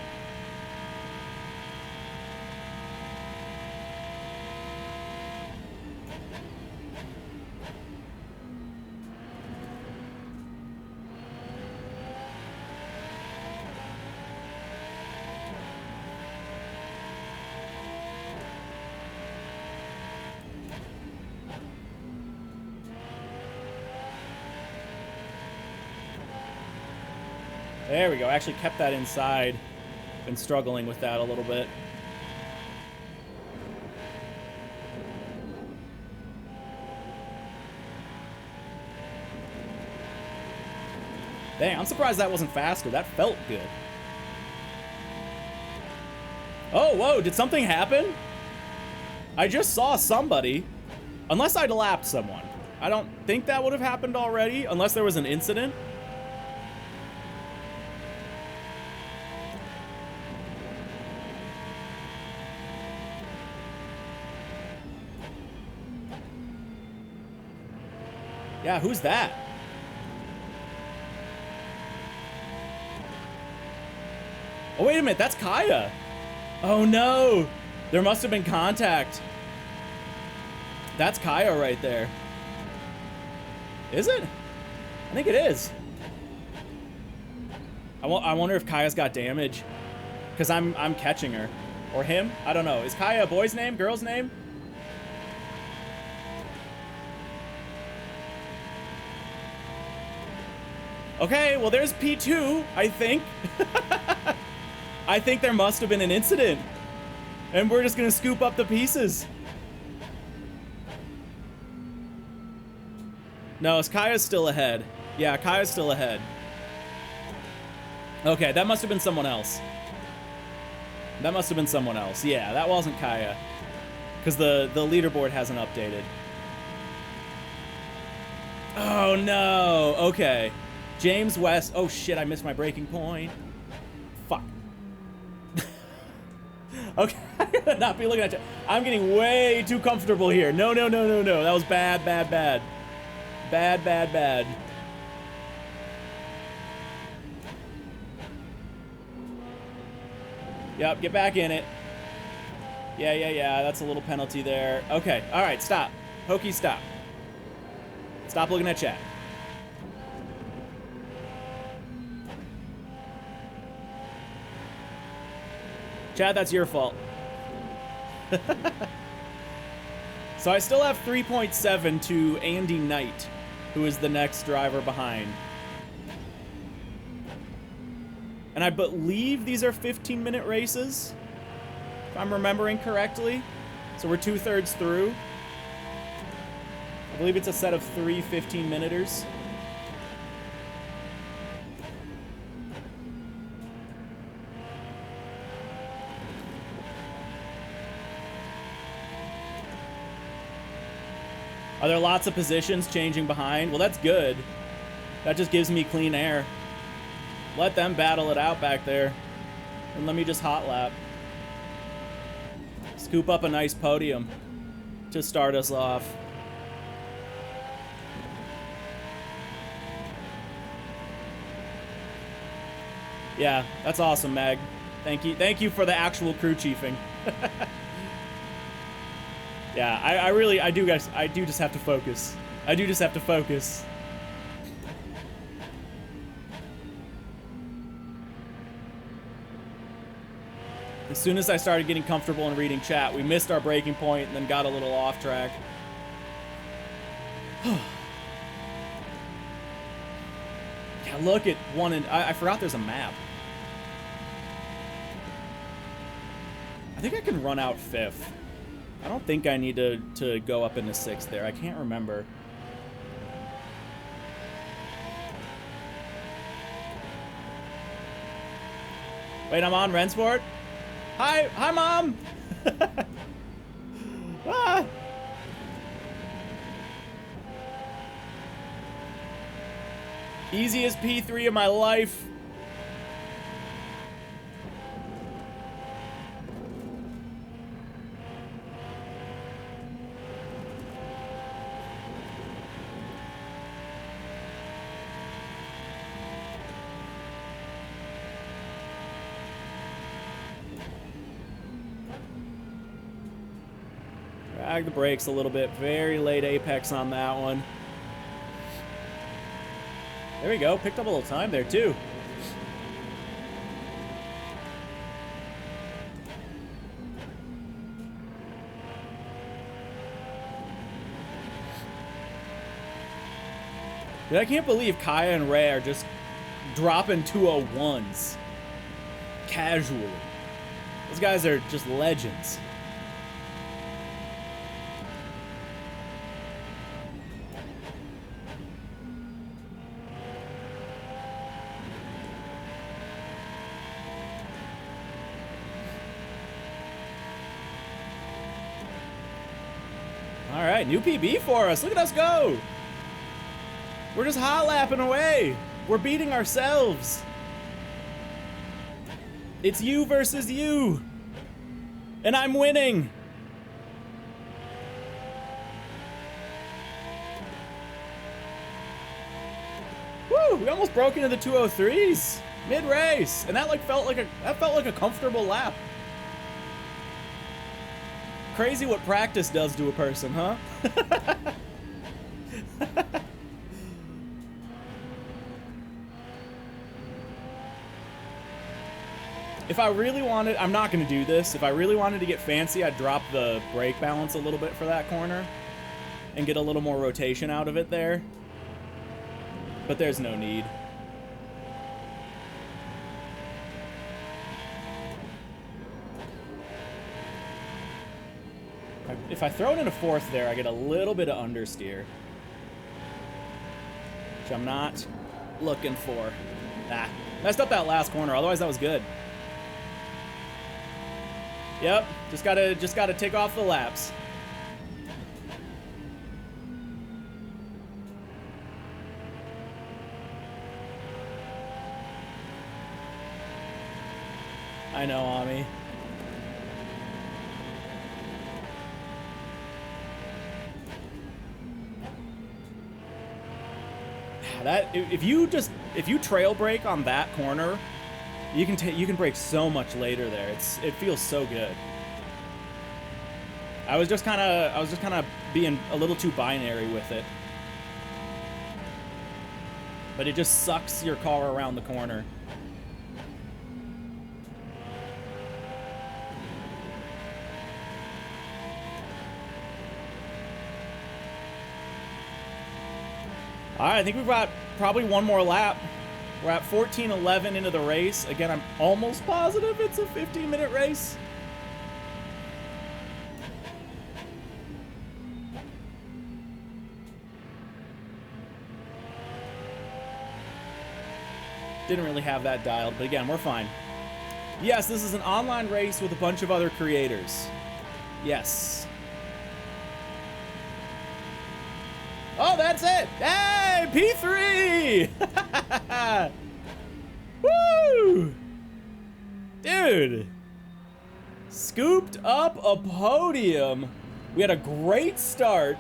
There we go. Actually kept that inside. Been struggling with that a little bit. Dang, I'm surprised that wasn't faster. That felt good. Oh, whoa, did something happen? I just saw somebody. Unless I'd lapped someone. I don't think that would have happened already, unless there was an incident. Yeah, who's that? Oh, wait a minute, that's Kaya. Oh, no. There must have been contact. That's Kaya right there. Is it? I think it is. I wonder if Kaya's got damage. Because I'm catching her. Or him? I don't know. Is Kaya a boy's name? Girl's name? Okay, well, there's P2, I think. I think there must have been an incident. And we're just going to scoop up the pieces. No, Kaya's still ahead. Yeah, Kaya's still ahead. Okay, that must have been someone else. That must have been someone else. Yeah, that wasn't Kaya. Because the leaderboard hasn't updated. Oh, no. Okay. James West. Oh, shit, I missed my braking point. Fuck. Okay, I gotta not be looking at you. I'm getting way too comfortable here. No, no, no, no, no. That was bad, bad, bad. Bad, bad, bad. Yep, get back in it. Yeah, yeah, yeah. That's a little penalty there. Okay, all right, stop. Hoki, stop. Stop looking at chat. Chad, that's your fault. So I still have 3.7 to Andy Knight, who is the next driver behind. And I believe these are 15-minute races, if I'm remembering correctly. So we're 2/3 through. I believe it's a set of 3 15-minuters. Are there lots of positions changing behind? Well, that's good. That just gives me clean air. Let them battle it out back there. And let me just hot lap. Scoop up a nice podium to start us off. Yeah, that's awesome, Mag. Thank you. Thank you for the actual crew chiefing. Yeah, I do, guys. I do just have to focus. I do just have to focus. As soon as I started getting comfortable in reading chat, we missed our breaking point and then got a little off track. Yeah, look at one and I forgot there's a map. I think I can run out 5th. I don't think I need to go up into 6th there. I can't remember. Wait, I'm on Rennsport? Hi, Mom! Ah! Easiest P3 of my life. Drag the brakes a little bit. Very late apex on that one. There we go. Picked up a little time there, too. Dude, I can't believe Kaya and Ray are just dropping 201s casually. Those guys are just legends. All right, new PB for us. Look at us go. We're just hot lapping away. We're beating ourselves. It's you versus you. And I'm winning. Woo, we almost broke into the 203s mid-race. And that felt like a comfortable lap. Crazy what practice does to a person, huh? If I really wanted, I'm not going to do this. If I really wanted to get fancy, I'd drop the brake balance a little bit for that corner and get a little more rotation out of it there. But there's no need. If I throw it in a 4th there, I get a little bit of understeer, which I'm not looking for. Ah, messed up that last corner. Otherwise, that was good. Yep, just gotta take off the laps. I know, Ami. That if you trail brake on that corner, you can brake so much later there. It feels so good. I was just kind of being a little too binary with it. But it just sucks your car around the corner. All right, I think we've got probably one more lap. We're at 14:11 into the race. Again, I'm almost positive it's a 15-minute race. Didn't really have that dialed, but again, we're fine. Yes, this is an online race with a bunch of other creators. Yes. Oh, that's it. Hey, P3. Woo. Dude. Scooped up a podium. We had a great start.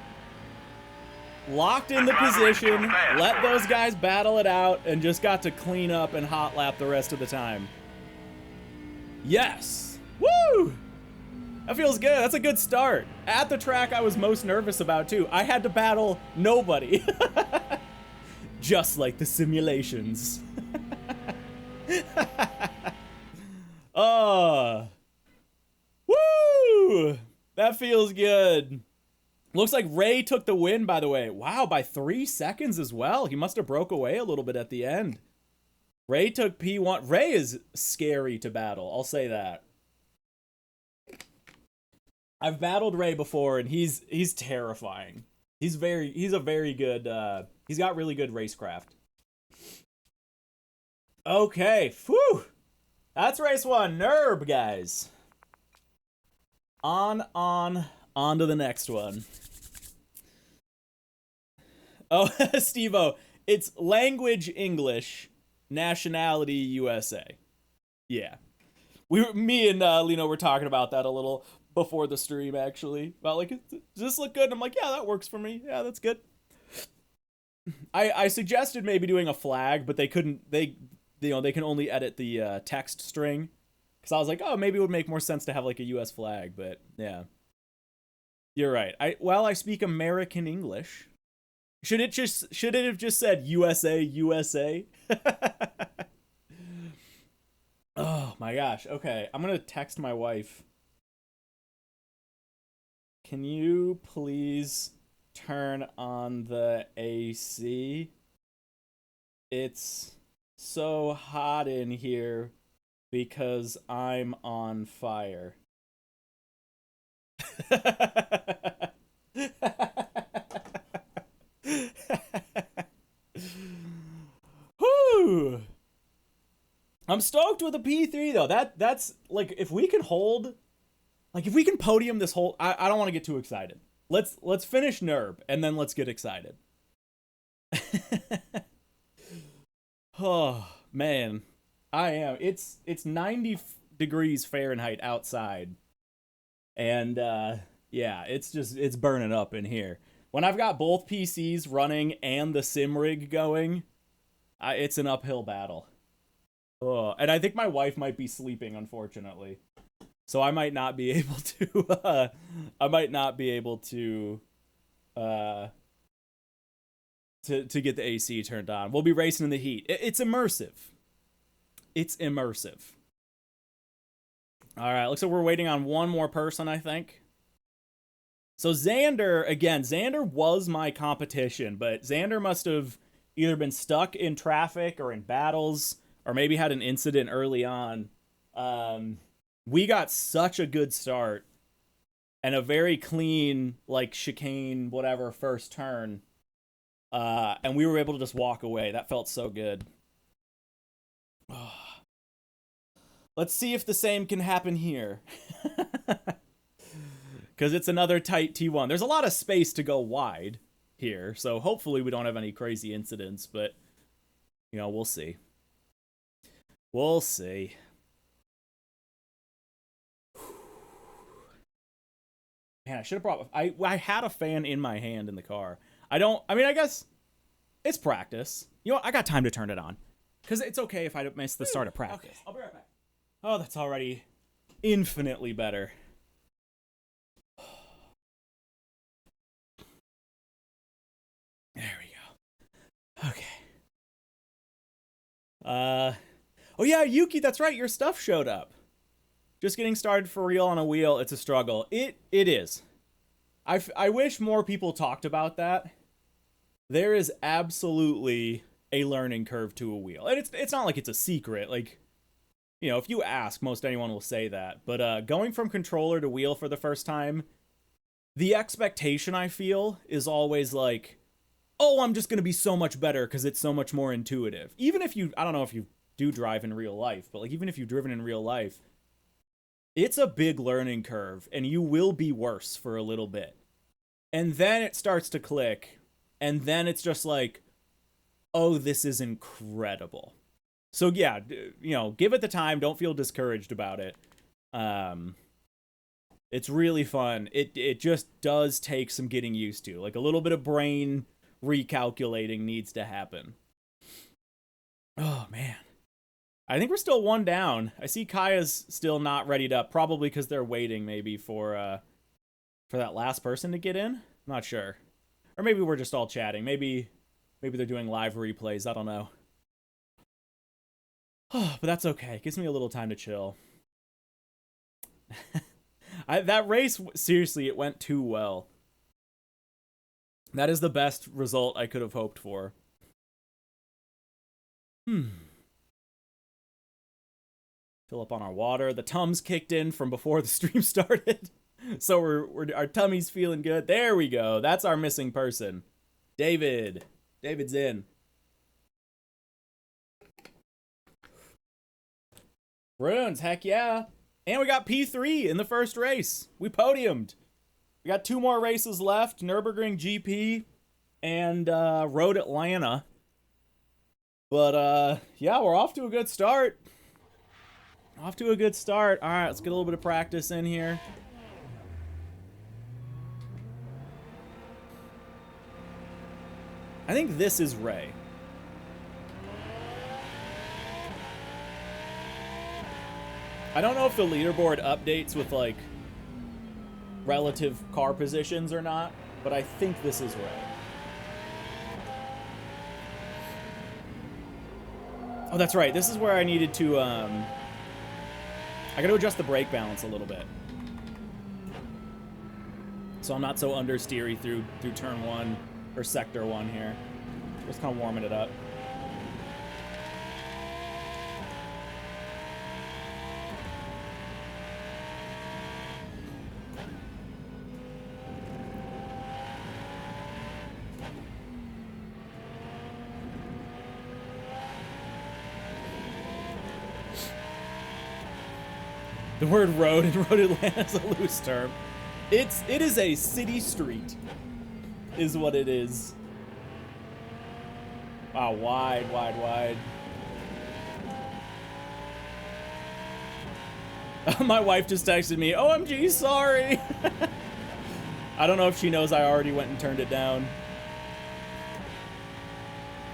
Locked in the position, let those guys battle it out, and just got to clean up and hot lap the rest of the time. Yes. Woo! That feels good. That's a good start. At the track I was most nervous about, too. I had to battle nobody. Just like the simulations. Oh. Woo! That feels good. Looks like Ray took the win, by the way. Wow, by 3 seconds as well. He must have broke away a little bit at the end. Ray took P1. Ray is scary to battle, I'll say that. I've battled Ray before, and he's terrifying. He's a very good, he's got really good racecraft. Okay, whew. That's race 1, Nürb, guys. On to the next one. Oh, Steve-O, it's language English, nationality USA. Yeah. Me and Lino were talking about that a little before the stream, actually. About, like, does this look good? And I'm like, yeah, that works for me. Yeah, that's good. I suggested maybe doing a flag, but they couldn't, they can only edit the text string. Because I was like, oh, maybe it would make more sense to have, like, a US flag, but, yeah. You're right. I speak American English. Should it have just said USA, USA? Oh my gosh. Okay, I'm gonna text my wife. Can you please turn on the AC? It's so hot in here because I'm on fire. Whew. I'm stoked with a P3 though. That's like, if we can hold, like if we can podium this whole, I don't want to get too excited. Let's finish Nürb and then let's get excited. Oh man, I am. It's 90 degrees Fahrenheit outside, and yeah, it's burning up in here. When I've got both PCs running and the sim rig going, it's an uphill battle. Oh, and I think my wife might be sleeping, unfortunately, so I might not be able to. To get the AC turned on. We'll be racing in the heat. It's immersive. It's immersive. All right, looks like we're waiting on one more person, I think. So Xander was my competition, but Xander must have either been stuck in traffic or in battles, or maybe had an incident early on. We got such a good start and a very clean, like, chicane, whatever, first turn. And we were able to just walk away. That felt so good. Oh. Let's see if the same can happen here. Because it's another tight T1. There's a lot of space to go wide here, so hopefully we don't have any crazy incidents, but, you know, we'll see. We'll see. Man, I should have brought... I had a fan in my hand in the car. I guess it's practice. You know what? I got time to turn it on. Because it's okay if I don't miss the start of practice. Okay, I'll be right back. Oh, that's already infinitely better. There we go. Okay. Oh yeah, Yuki, that's right. Your stuff showed up. Just getting started for real on a wheel. It's a struggle. It is. I wish more people talked about that. There is absolutely a learning curve to a wheel. And it's not like it's a secret. Like, you know, if you ask, most anyone will say that. But going from controller to wheel for the first time, the expectation, I feel, is always like, oh, I'm just going to be so much better because it's so much more intuitive. Even if you, I don't know if you do drive in real life, but like even if you've driven in real life, it's a big learning curve and you will be worse for a little bit. And then it starts to click and then it's just like, oh, this is incredible. So yeah, you know, give it the time. Don't feel discouraged about it. It's really fun. It just does take some getting used to. Like a little bit of brain recalculating needs to happen. Oh man. I think we're still one down. I see Kaya's still not readied up, probably because they're waiting maybe for that last person to get in. I'm not sure. Or maybe we're just all chatting. Maybe they're doing live replays. I don't know. But that's okay. It gives me a little time to chill. That race, seriously, it went too well. That is the best result I could have hoped for. Fill up on our water. The Tums kicked in from before the stream started. So our tummy's feeling good. There we go. That's our missing person. David. David's in. Bruins, heck yeah. And we got P3 in the first race. We podiumed. We got 2 more races left. Nürburgring GP and Road Atlanta. But yeah, we're off to a good start. Off to a good start. All right, let's get a little bit of practice in here. I think this is Ray. I don't know if the leaderboard updates with, like, relative car positions or not, but I think this is Ray. Oh, that's right. This is where I needed to, I gotta adjust the brake balance a little bit. So I'm not so understeery through turn 1 or sector 1 here. Just kind of warming it up. The word road in Road Atlanta is a loose term. It is a city street, is what it is. Wow, wide. My wife just texted me, OMG, sorry. I don't know if she knows I already went and turned it down.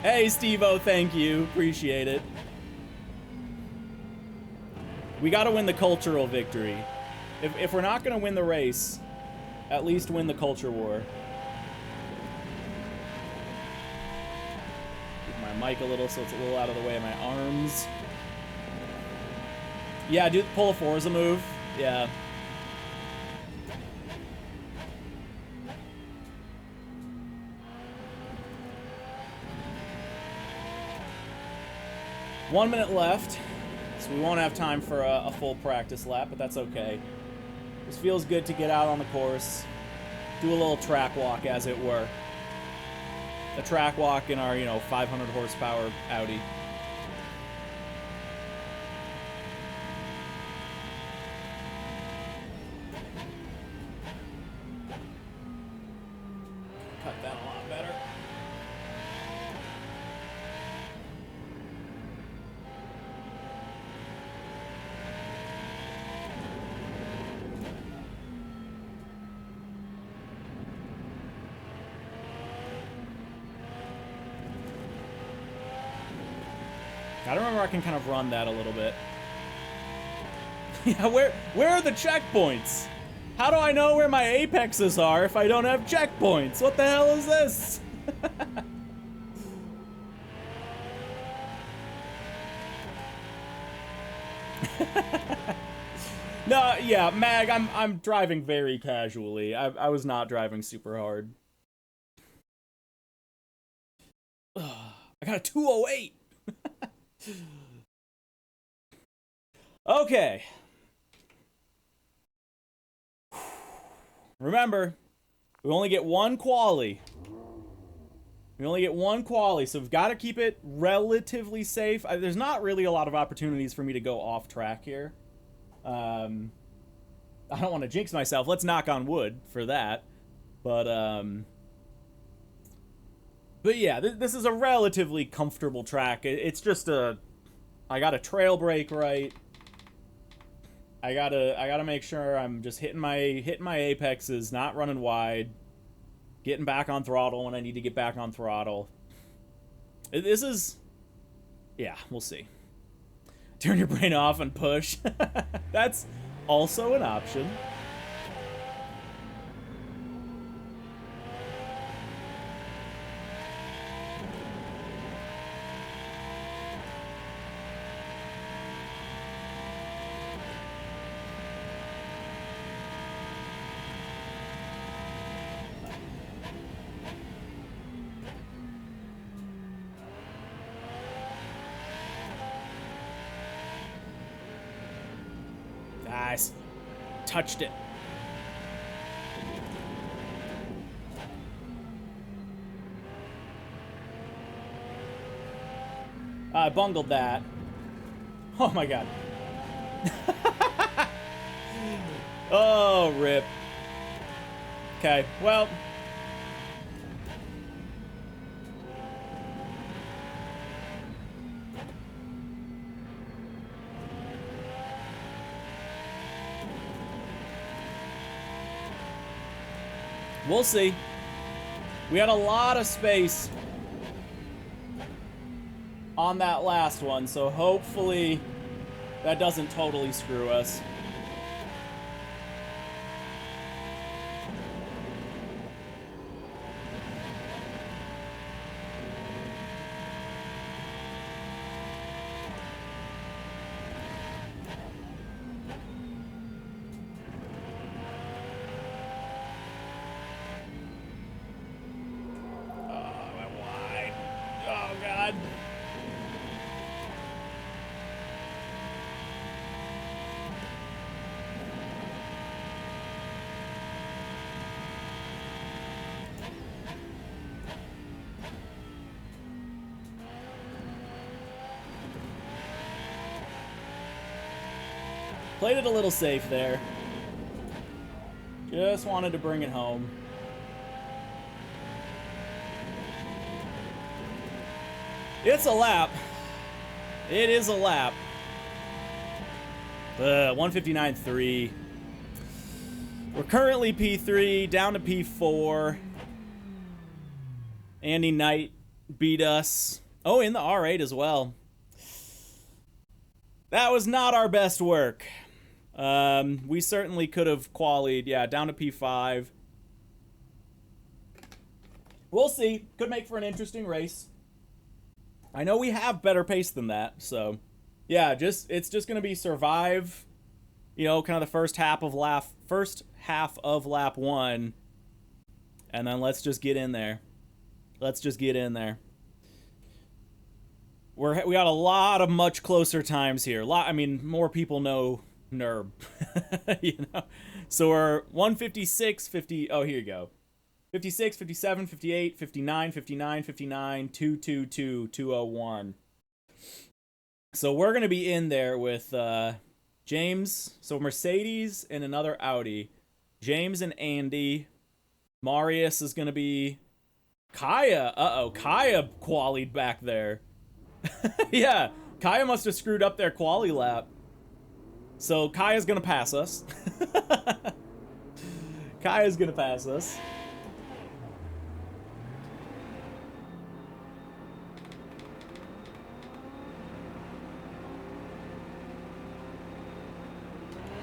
Hey, Steve-O, thank you. Appreciate it. We gotta win the cultural victory. If we're not gonna win the race, at least win the culture war. Move my mic a little so it's a little out of the way of my arms. Yeah, pull a Forza move. Yeah. One minute left. So we won't have time for a full practice lap, but that's okay. This feels good to get out on the course, do a little track walk, as it were. A track walk in our, 500 horsepower Audi. Cut that a lot better. I don't remember. I can kind of run that a little bit. Yeah, where are the checkpoints? How do I know where my apexes are if I don't have checkpoints? What the hell is this? No, yeah, Mag, I'm driving very casually. I was not driving super hard. I got a 208. Okay. Remember, we only get one quali. We only get one quali, so we've got to keep it relatively safe. There's not really a lot of opportunities for me to go off track here. I don't want to jinx myself. Let's knock on wood for that. But, But yeah, this is a relatively comfortable track. It's just I got a trail brake right. I gotta make sure I'm just hitting my apexes, not running wide, getting back on throttle when I need to get back on throttle. This is, yeah, we'll see. Turn your brain off and push. That's also an option. Nice. Touched it. I bungled that. Oh my god. Oh, rip. Okay, well. We'll see. We had a lot of space on that last one, so hopefully that doesn't totally screw us. Played it a little safe there. Just wanted to bring it home. It's a lap. It is a lap. 159.3. We're currently P3, down to P4. Andy Knight beat us. Oh, in the R8 as well. That was not our best work. We certainly could have qualied. Yeah, down to P5. We'll see. Could make for an interesting race. I know we have better pace than that, so yeah, it's just gonna be survive, you know, kind of the first half of lap 1, and then let's just get in there. Let's just get in there. We got a lot of much closer times here. I mean, more people know Nürb, you know. So we're 156, 50. Oh, here you go. 56, 57, 58, 59, 59, 59, 222, 201. So we're going to be in there with James. So Mercedes and another Audi. James and Andy. Marius is going to be Kaya. Uh-oh, Kaya qualied back there. Yeah, Kaya must have screwed up their quali lap. So Kaya's going to pass us. Kaya's going to pass us.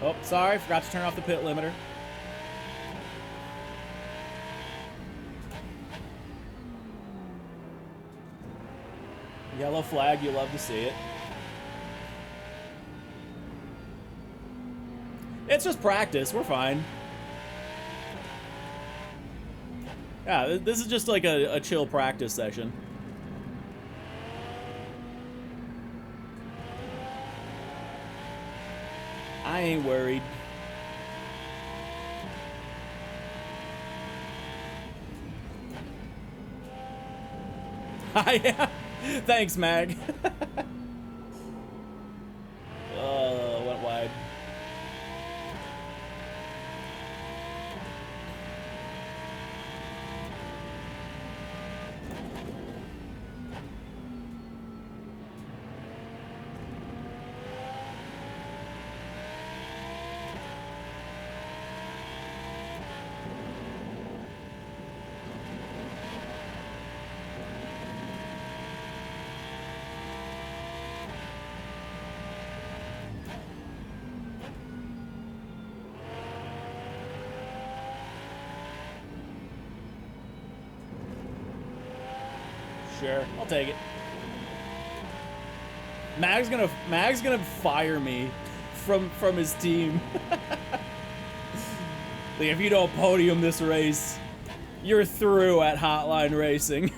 Oh, sorry, forgot to turn off the pit limiter. Yellow flag, you love to see it. It's just practice, we're fine. Yeah, this is just like a chill practice session. I ain't worried. Yeah. Thanks, Mag. Went wide. Sure, I'll take it. Mag's gonna fire me from his team. Like, if you don't podium this race, you're through at Hotline Racing.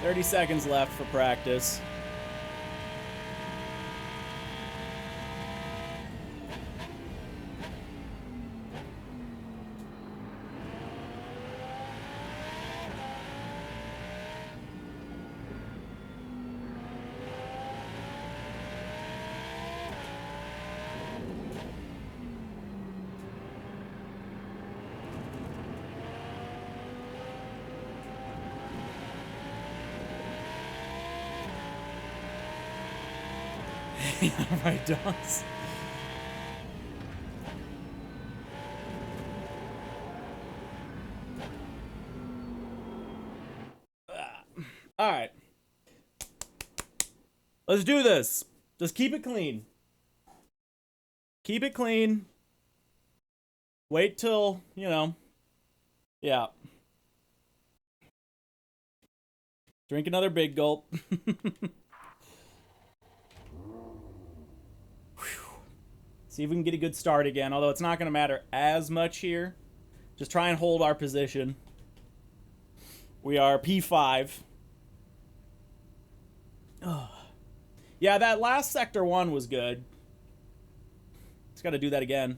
30 seconds left for practice. Right, Dons. All right. Let's do this. Just keep it clean. Keep it clean. Wait till, you know. Yeah. Drink another big gulp. See if we can get a good start again, although it's not going to matter as much here. Just try and hold our position. We are P5. Oh. Yeah, that last Sector 1 was good. Just got to do that again.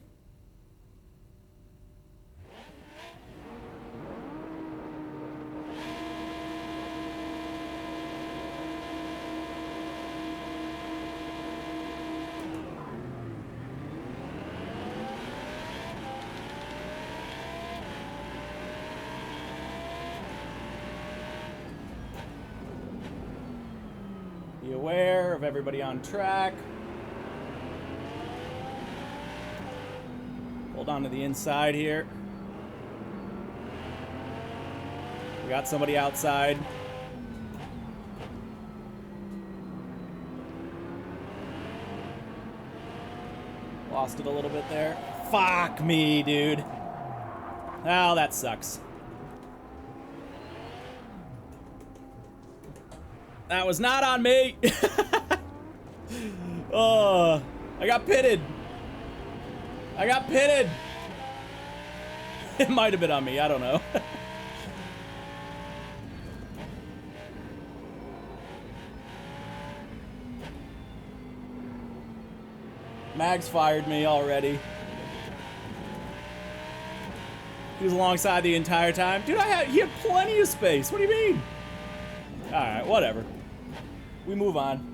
Be aware of everybody on track. Hold on to the inside here. We got somebody outside. Lost it a little bit there. Fuck me, dude. Oh, that sucks. That was not on me. Oh, I got pitted. I got pitted. It might have been on me. I don't know. Mags fired me already. He was alongside the entire time. Dude, he had plenty of space. What do you mean? All right, whatever. We move on.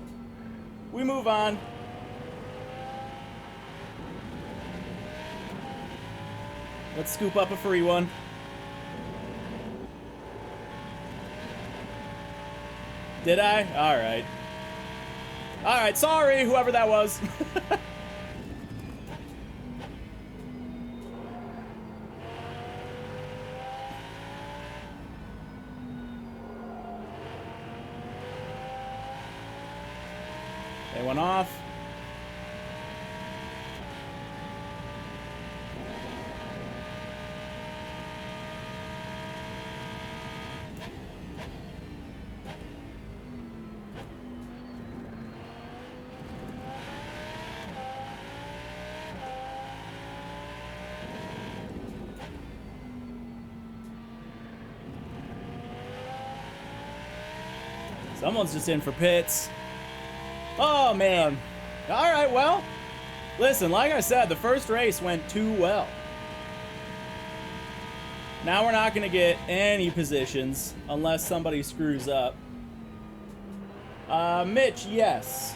We move on. Let's scoop up a free one. Did I? All right. All right, sorry, whoever that was. They went off. Someone's just in for pits. Oh, man. All right, well, listen, like I said, the first race went too well. Now we're not going to get any positions unless somebody screws up. Mitch, yes.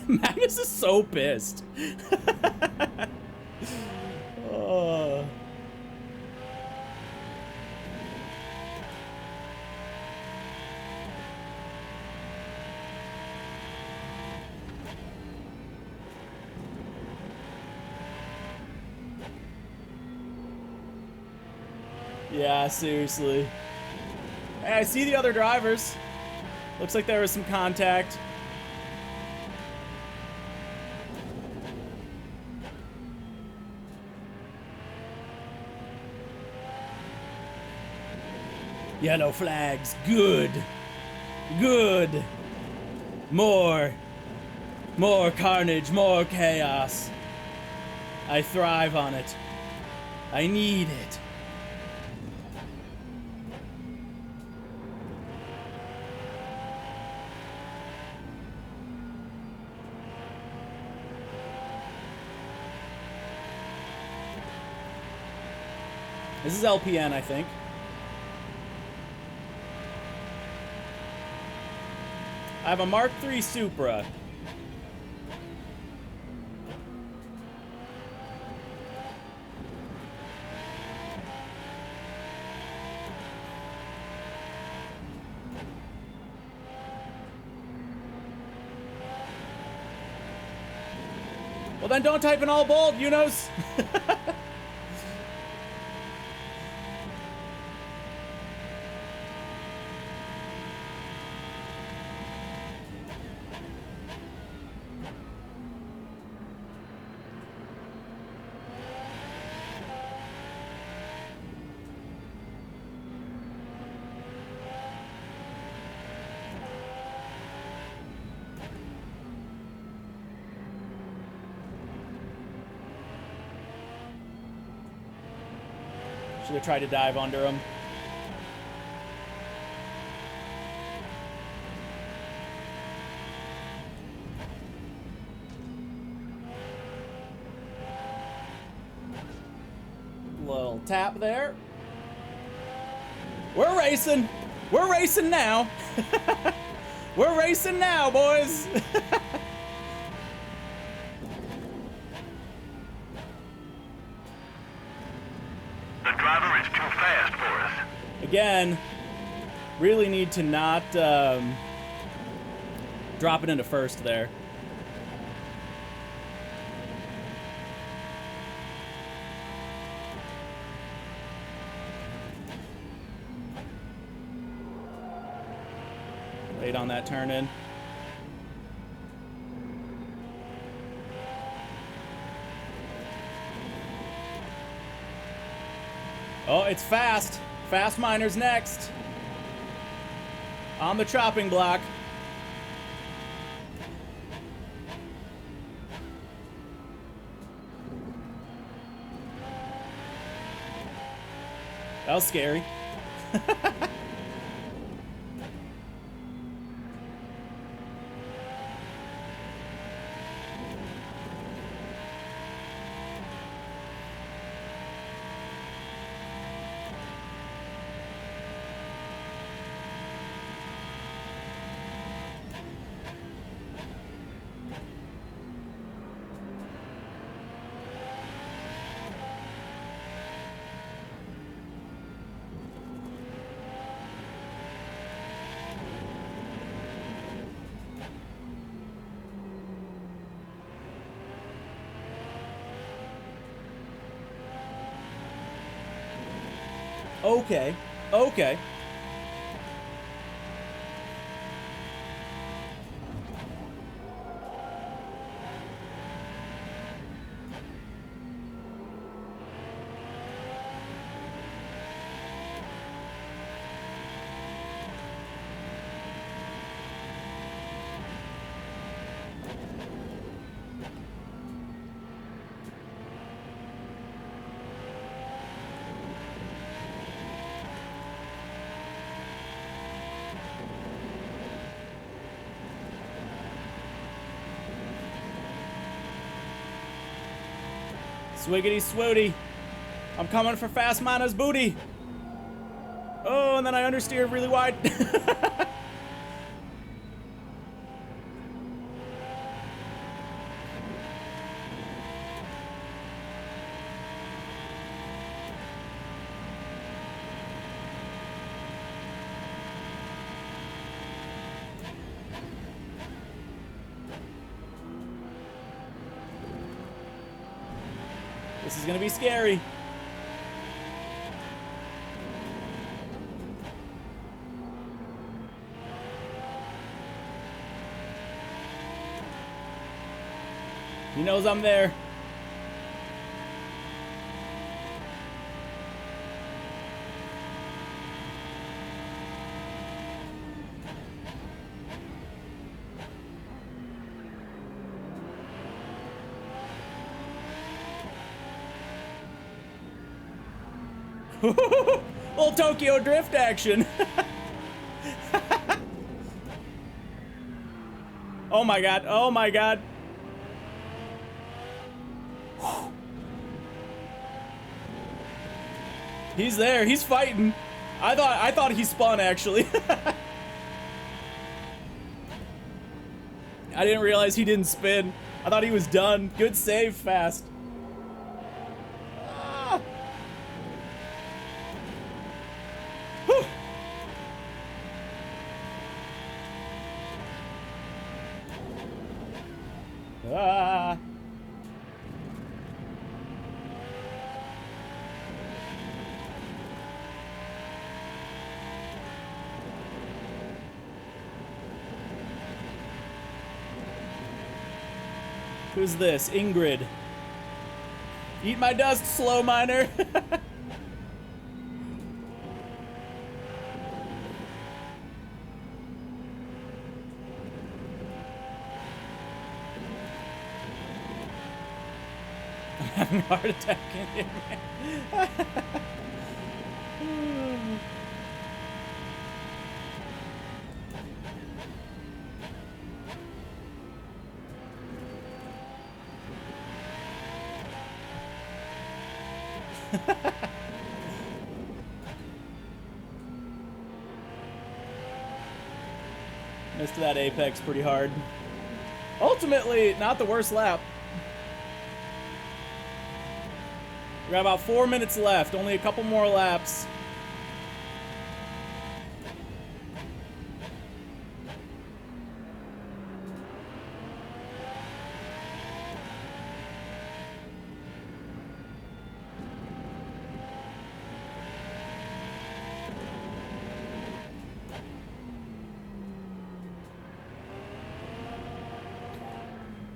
Magnus is so pissed. Oh. Yeah, seriously. Hey, I see the other drivers. Looks like there was some contact. Yellow flags. Good. Good. More carnage, more chaos. I thrive on it. I need it. This is LPN, I think. I have a Mark III Supra. Well, then don't type in all bold, Yunos. Should have tried to dive under him. Little tap there. We're racing. We're racing now. We're racing now, boys. Again, really need to not drop it into first there. Late on that turn in. Oh, it's fast. Fast Miner's next. On the chopping block. That was scary. Okay. Okay. Swiggity swooty. I'm coming for Fast Mana's booty. Oh, and then I understeered really wide. This is gonna be scary. He knows I'm there. Little Tokyo drift action. Oh my god. Oh my god. He's there. He's fighting. I thought he spun actually. I didn't realize he didn't spin. I thought he was done. Good save, Fast. Ah. Whew. Ah. Who's this? Ingrid. Eat my dust, slow miner. I'm having a heart attack in here, man. Missed that apex pretty hard. Ultimately, not the worst lap. We got about 4 minutes left, only a couple more laps.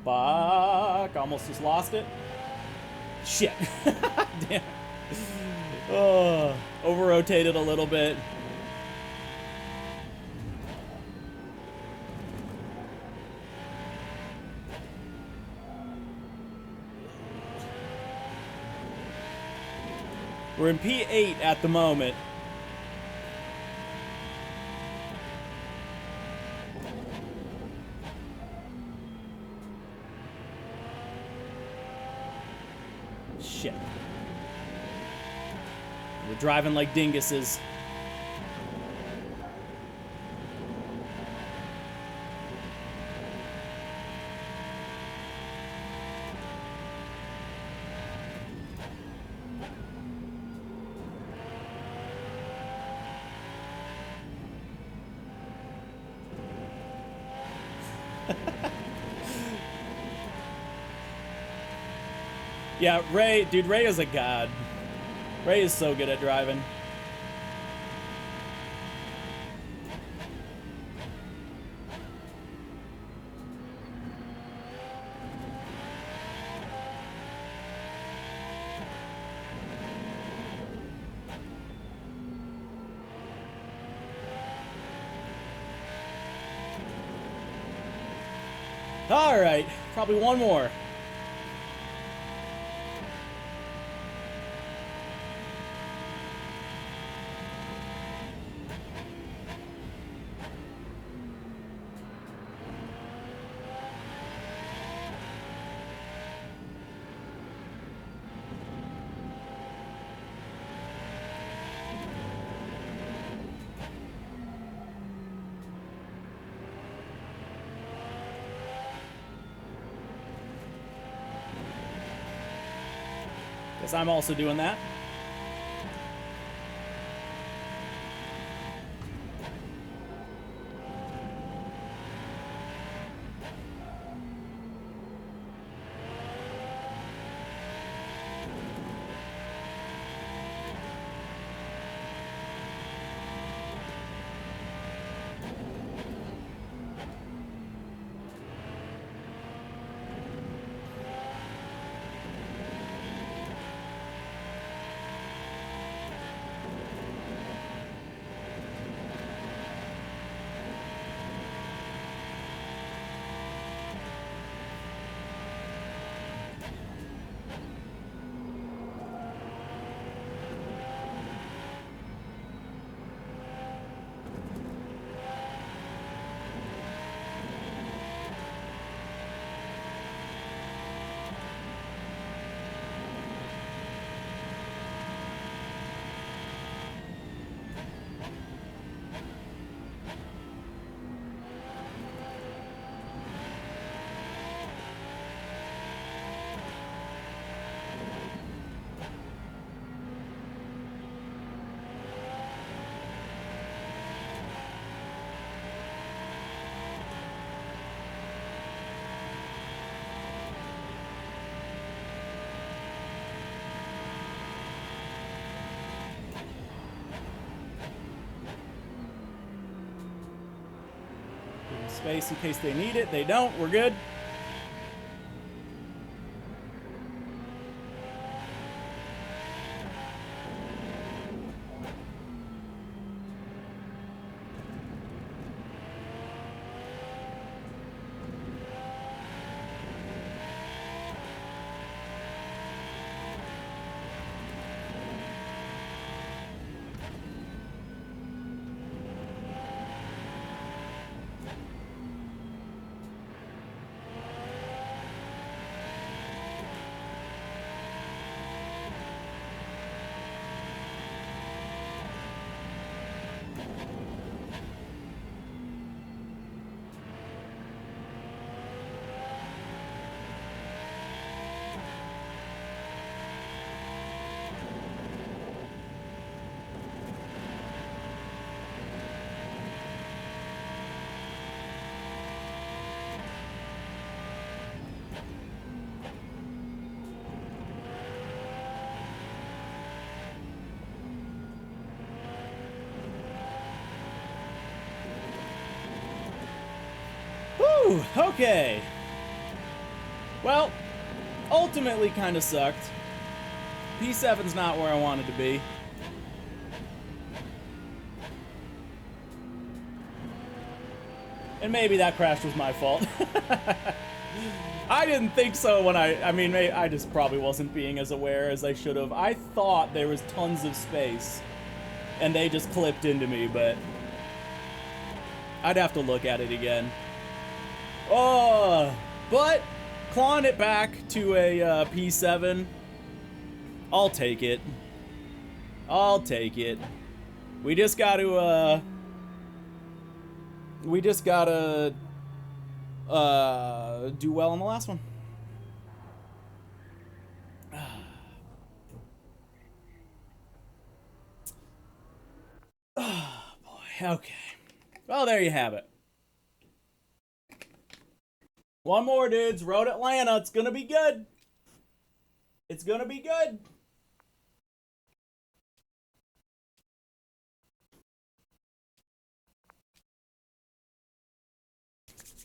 Fuck, almost just lost it. Shit. Damn. Oh, over-rotated a little bit. We're in P8 at the moment. Shit. We're driving like dinguses. Yeah, Ray, dude, Ray is a god. Ray is so good at driving. All right, probably one more. Guess I'm also doing that. Space in case they need it. They don't. We're good. Whew, okay. Well, ultimately kind of sucked. P7's not where I wanted to be. And maybe that crash was my fault. I didn't think so when I mean, I just probably wasn't being as aware as I should have. I thought there was tons of space, and they just clipped into me, but I'd have to look at it again. Oh, but clawing it back to a P7, I'll take it. I'll take it. We just got to, do well on the last one. Oh, boy. Okay. Well, there you have it. One more, dudes. Road Atlanta. It's gonna be good. It's gonna be good.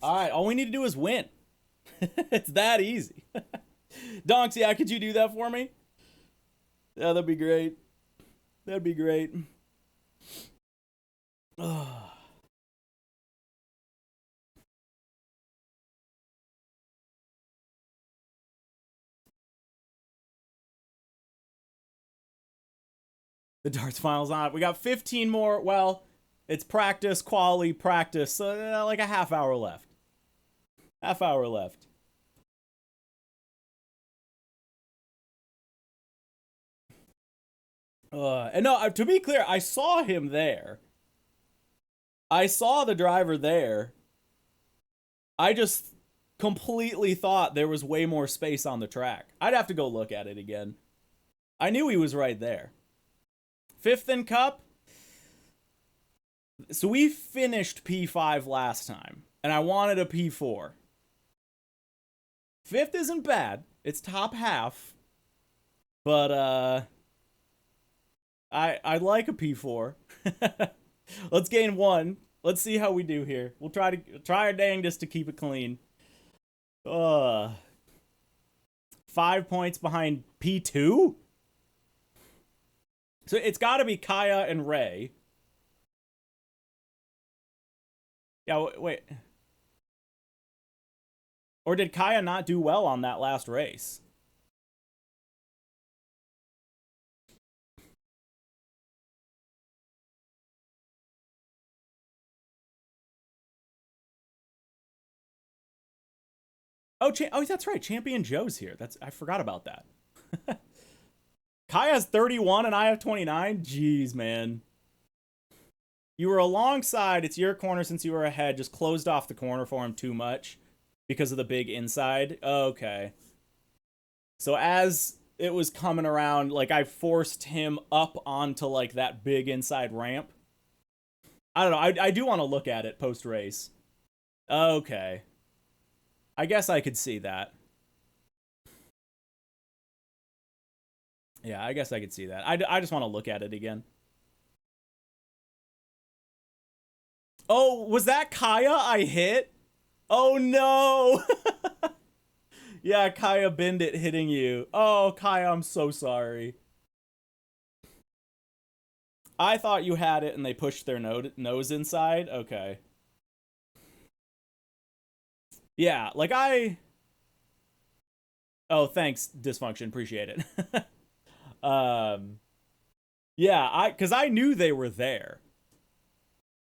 Alright, all we need to do is win. It's that easy. Donks, yeah, could you do that for me? Yeah, that'd be great. That'd be great. Oh. The darts finals on. We got 15 more. Well, it's practice, quali, practice. Like a half hour left. Half hour left. And no, to be clear, I saw him there. I saw the driver there. I just completely thought there was way more space on the track. I'd have to go look at it again. I knew he was right there. 5th in Cup. So we finished P5 last time, and I wanted a P4. 5th isn't bad. It's top half. But, I'd like a P4. Let's gain 1. Let's see how we do here. We'll try our dangest to keep it clean. 5 points behind P2? So it's got to be Kaya and Ray. Yeah, wait. Or did Kaya not do well on that last race? Oh, that's right. Champion Joe's here. I forgot about that. Kai has 31 and I have 29. Jeez, man. You were alongside. It's your corner since you were ahead. Just closed off the corner for him too much because of the big inside. Okay. So as it was coming around, like I forced him up onto like that big inside ramp. I don't know. I do want to look at it post-race. Okay. I guess I could see that. Yeah, I guess I could see that. I just want to look at it again. Oh, was that Kaya I hit? Oh no! Yeah, Kaya Bindit hitting you. Oh, Kaya, I'm so sorry. I thought you had it and they pushed their nose inside. Okay. Yeah, like Oh, thanks, Dysfunction. Appreciate it. Yeah, because I knew they were there.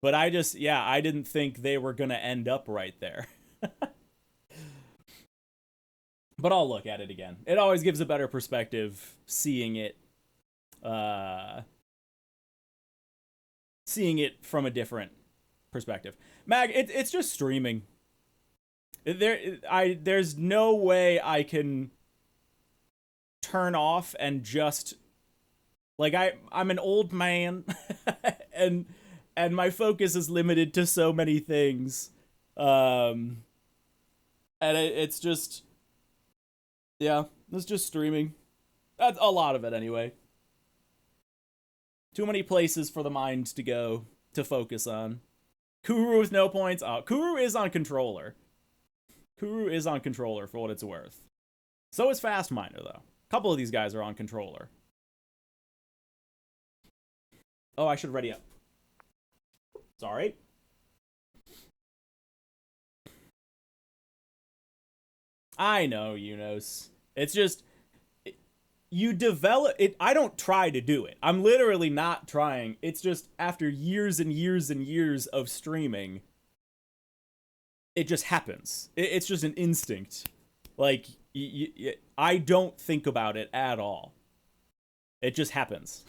But I didn't think they were going to end up right there. But I'll look at it again. It always gives a better perspective seeing it from a different perspective. Mag, it's just streaming. There's no way I can turn off and just like I'm an old man and my focus is limited to so many things. And it's just it's just streaming. That's a lot of it anyway. Too many places for the mind to go to focus on. Kuru with no points. Oh, Kuru is on controller. Kuru is on controller for what it's worth. So is Fastminder, though. A couple of these guys are on controller. Oh, I should ready up. Sorry. I know, Yunos. It's just... You develop it. I don't try to do it. I'm literally not trying. It's just after years and years and years of streaming, it just happens. It's just an instinct. Like, I don't think about it at all. It just happens.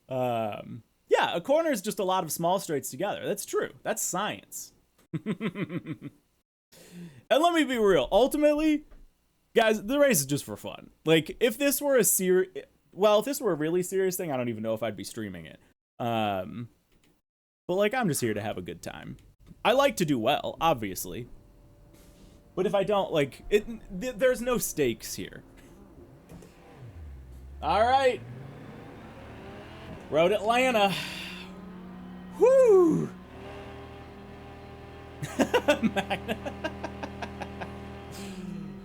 Yeah, a corner is just a lot of small straights together. That's true. That's science. And let me be real. Ultimately, guys, the race is just for fun. Like, if this were a really serious thing, I don't even know if I'd be streaming it. But like, I'm just here to have a good time. I like to do well, obviously. But if I don't, like, there's no stakes here. All right. Road Atlanta. Woo!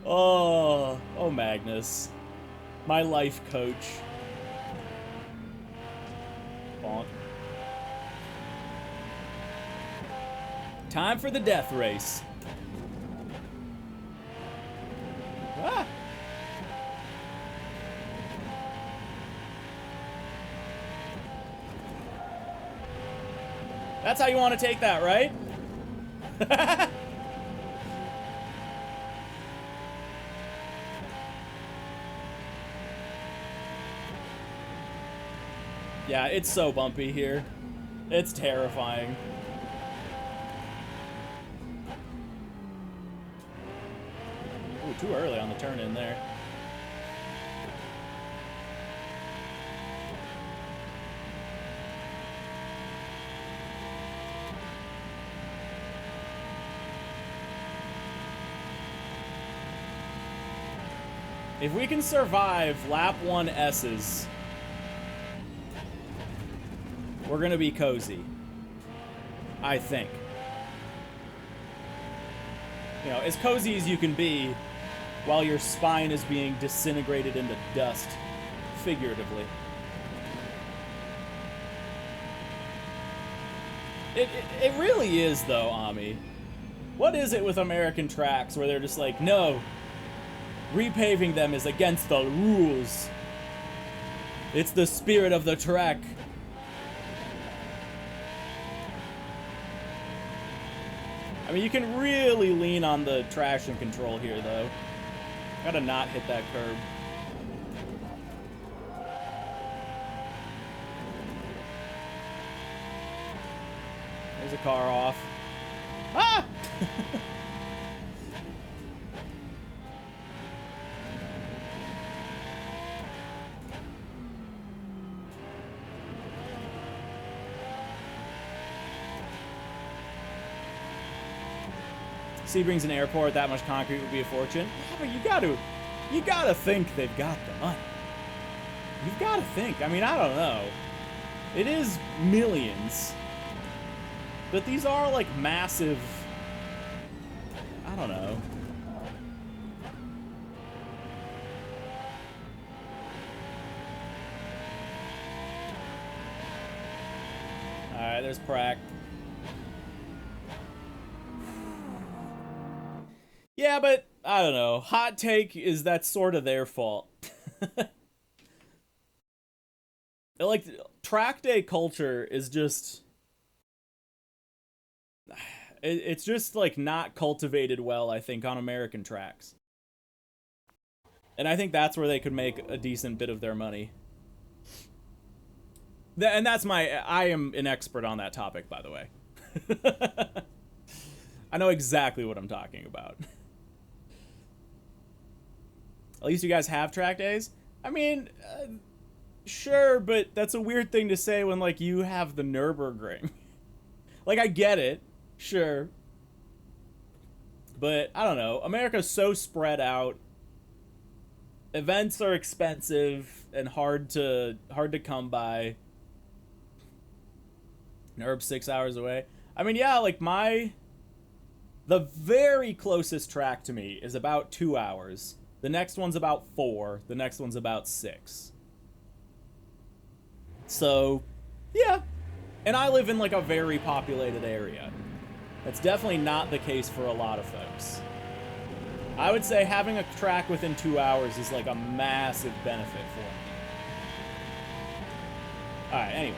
Oh, Magnus. My life coach. Bonk. Time for the death race. Ah! That's how you want to take that, right? Yeah, it's so bumpy here. It's terrifying. Ooh, too early on the turn in there. If we can survive lap 1 S's, we're gonna be cozy. I think. You know, as cozy as you can be while your spine is being disintegrated into dust, figuratively. It really is, though, Ami. What is it with American tracks where they're just like, no, repaving them is against the rules. It's the spirit of the track. I mean, you can really lean on the traction control here, though. Gotta not hit that curb. There's a car off. Ah! Sebring's an airport, that much concrete would be a fortune. Yeah, but you gotta think they've got the money. You've gotta think. I mean, I don't know. It is millions. But these are like massive, I don't know. Alright, there's Prac. Yeah, but I don't know. Hot take is that's sort of their fault. Like, track day culture is just... It's just, like, not cultivated well, I think, on American tracks. And I think that's where they could make a decent bit of their money. And that's I am an expert on that topic, by the way. I know exactly what I'm talking about. At least you guys have track days? I mean, sure, but that's a weird thing to say when, like, you have the Nürburgring. Like, I get it. Sure. But, I don't know. America's so spread out. Events are expensive and hard to come by. Nürb's 6 hours away. I mean, yeah, like, the very closest track to me is about 2 hours. The next one's about 4. The next one's about 6. So, yeah. And I live in, like, a very populated area. That's definitely not the case for a lot of folks. I would say having a track within 2 hours is, like, a massive benefit for me. Alright, anyway.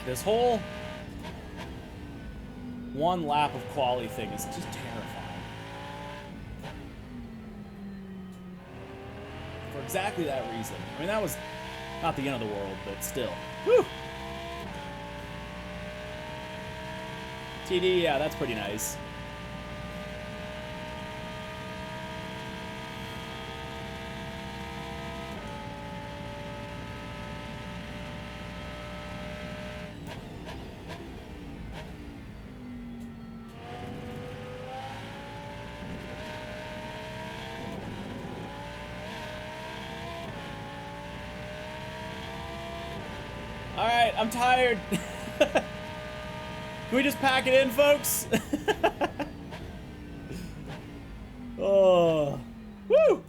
This whole one lap of quali thing is just terrifying. For exactly that reason. I mean, that was not the end of the world, but still. Whew! TD, yeah, that's pretty nice. Alright, I'm tired. Can we just pack it in, folks? Oh. Woo!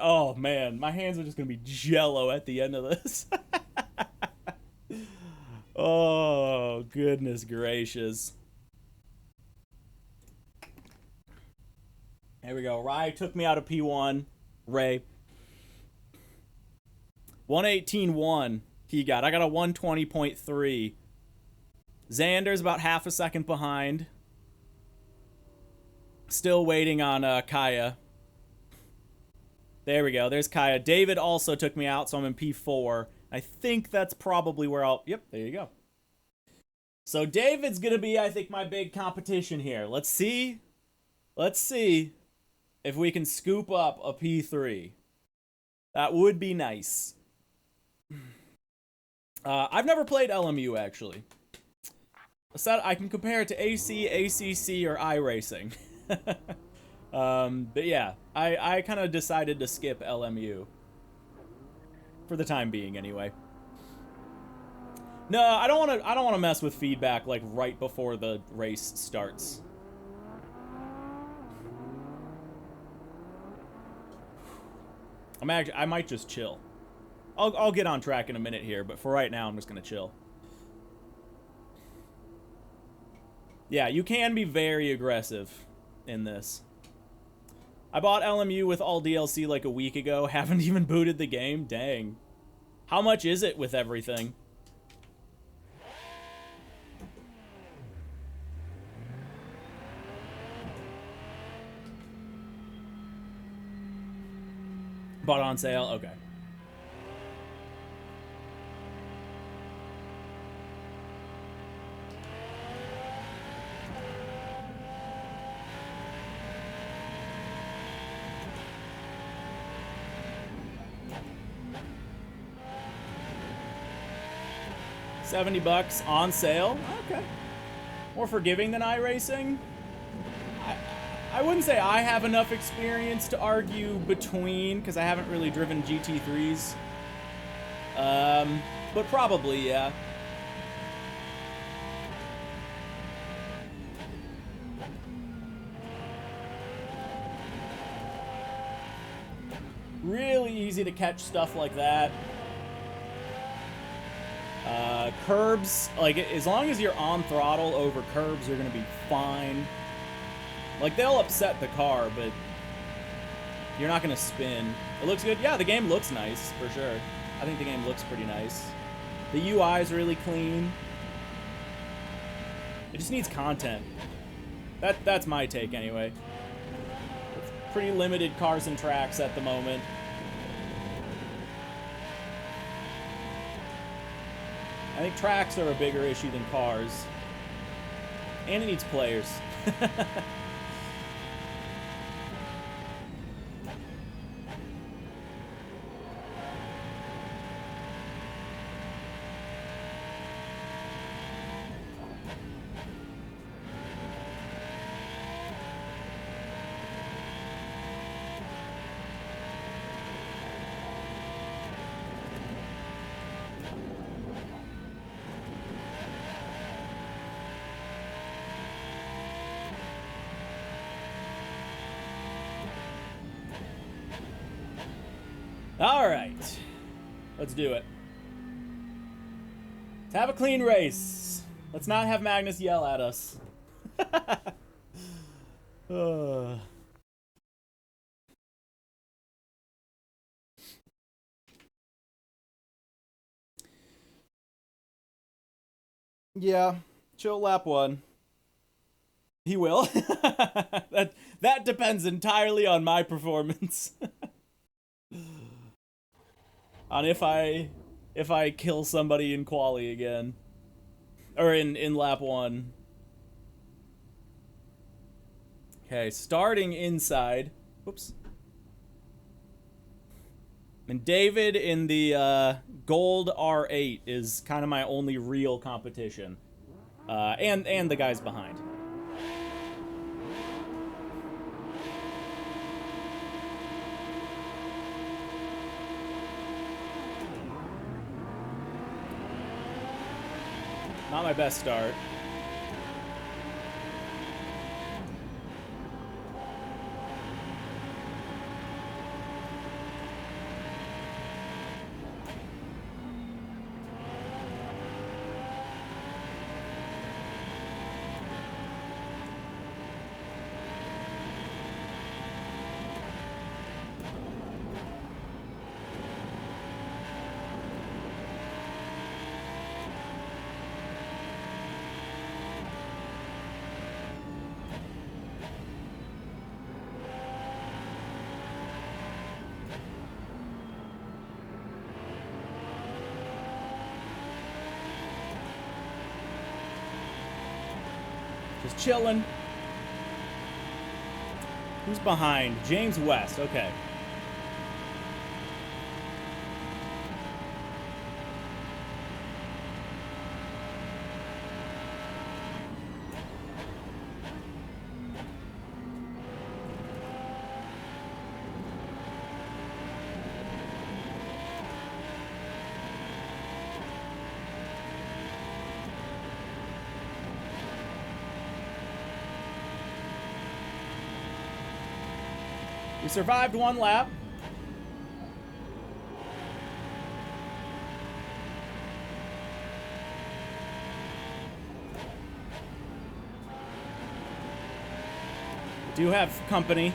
Oh, man. My hands are just going to be jello at the end of this. Oh, goodness gracious. There we go. Rai took me out of P1. Ray. 118.1 he got. I got a 120.3. Xander's about half a second behind. Still waiting on Kaya. There we go. There's Kaya. David also took me out, so I'm in P4. I think that's probably where I'll... Yep, there you go. So David's going to be, I think, my big competition here. Let's see. Let's see if we can scoop up a P3. That would be nice. I've never played LMU, actually. So I can compare it to AC, ACC, or iRacing. But yeah, I kind of decided to skip LMU. For the time being, anyway. No, I don't want to mess with feedback, like, right before the race starts. I might just chill. I'll get on track in a minute here, but for right now, I'm just gonna chill. Yeah, you can be very aggressive in this. I bought LMU with all DLC like a week ago. Haven't even booted the game. Dang. How much is it with everything? Bought on sale? Okay. $70 on sale. Okay. More forgiving than iRacing. I wouldn't say I have enough experience to argue between, because I haven't really driven GT3s. But probably, yeah. Really easy to catch stuff like that. Curbs, like, as long as you're on throttle over curbs, you're gonna be fine. Like, they'll upset the car, but you're not gonna spin. It looks good. Yeah, the game looks nice, for sure. I think the game looks pretty nice. The UI is really clean. It just needs content. That's my take, anyway. It's pretty limited cars and tracks at the moment. I think tracks are a bigger issue than cars. And it needs players. All right, let's do it. Let's have a clean race. Let's not have Magnus yell at us. Yeah, chill lap one. He will. That depends entirely on my performance. On if I kill somebody in quali again. Or in lap one. Okay, starting inside. Whoops. And David in the gold R8 is kind of my only real competition. And the guys behind. Not my best start. Just chilling. Who's behind? James West. Okay. We survived one lap. We do have company.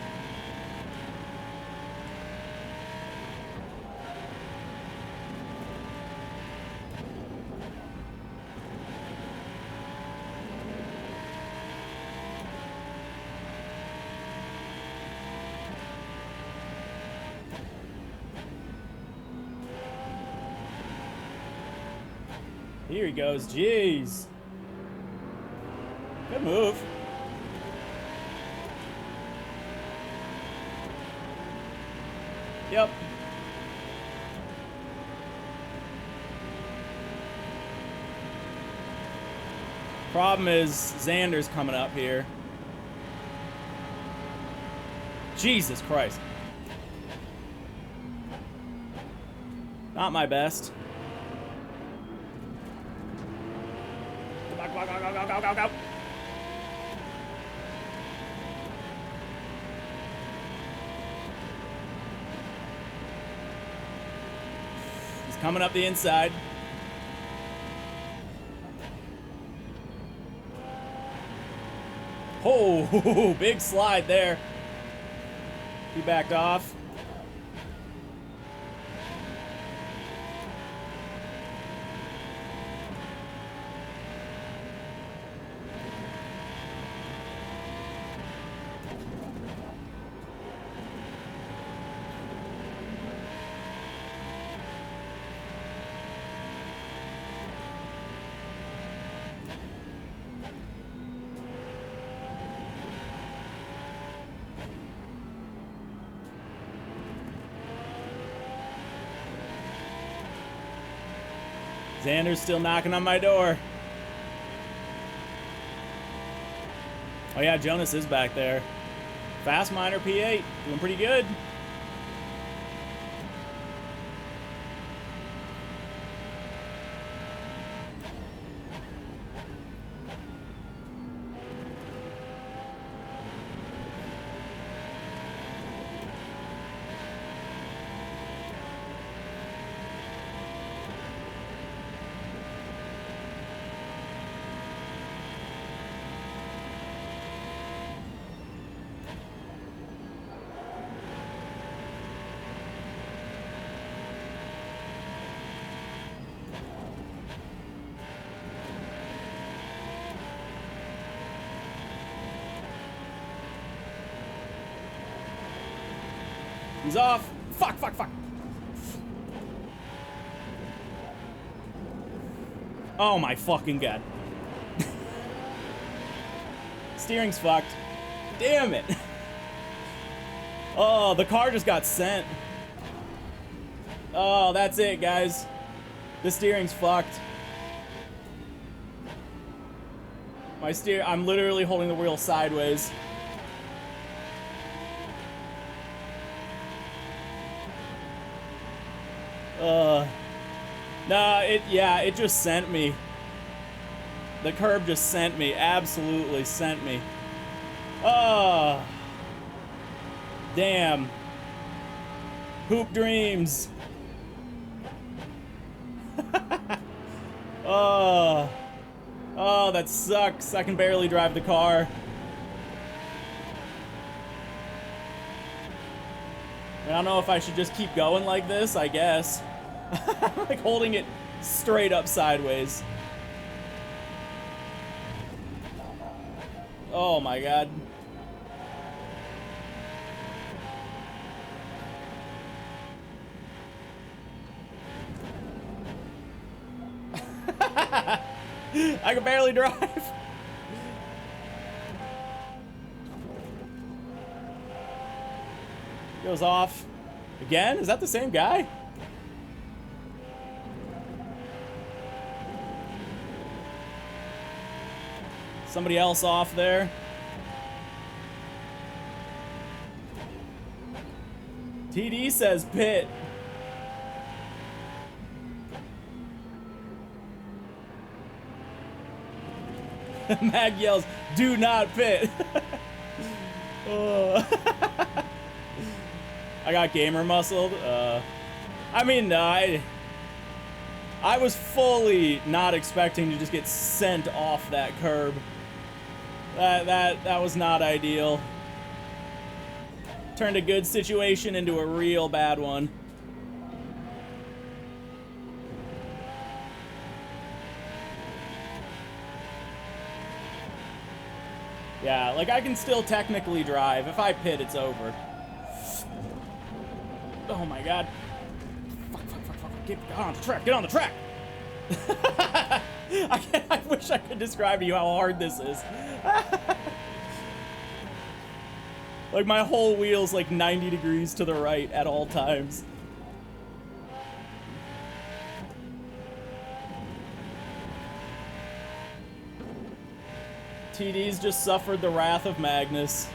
Here he goes. Jeez. Good move. Yep. Problem is, Xander's coming up here. Jesus Christ. Not my best. Go, go, go, go, go, go, go, go. He's coming up the inside. Oh, big slide there. He backed off. Xander's still knocking on my door. Oh yeah, Jonas is back there. Fast Miner P8, doing pretty good. He's off. Fuck, fuck, fuck. Oh my fucking god. Steering's fucked. Damn it. Oh, the car just got sent. Oh, that's it, guys. The steering's fucked. I'm literally holding the wheel sideways. Nah, it just sent me. The curb just sent me, absolutely sent me. Oh, damn. Hoop dreams. Oh, that sucks. I can barely drive the car. I don't know if I should just keep going like this, I guess. Like holding it straight up sideways. Oh my god. I can barely drive. Goes off. Again? Is that the same guy? Somebody else off there. TD says pit. Mag yells, do not pit. Oh. I got gamer muscled. I mean, I was fully not expecting to just get sent off that curb. That was not ideal. Turned a good situation into a real bad one. Yeah, like I can still technically drive. If I pit, it's over. Oh my god. Fuck, fuck, fuck, fuck. Get on the track. Get on the track. I wish I could describe to you how hard this is. Like my whole wheel's like 90 degrees to the right at all times. TD's just suffered the wrath of Magnus.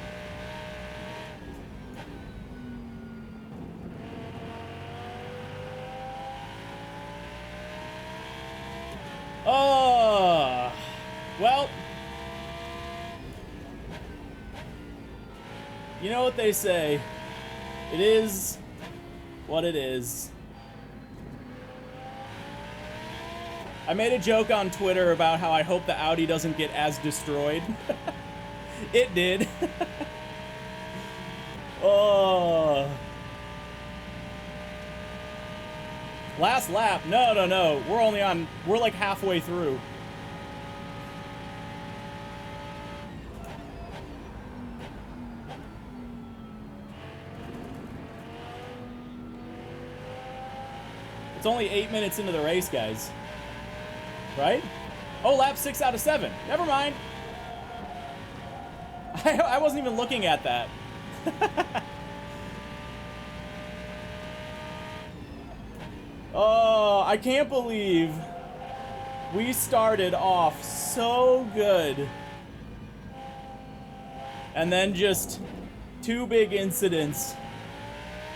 Oh, well, you know what they say. It is what it is. I made a joke on Twitter about how I hope the Audi doesn't get as destroyed. It did. Oh. Last lap. No. We're like halfway through. It's only 8 minutes into the race, guys. Right? Oh, lap 6 out of 7. Never mind. I wasn't even looking at that. Oh, I can't believe we started off so good. And then just 2 big incidents.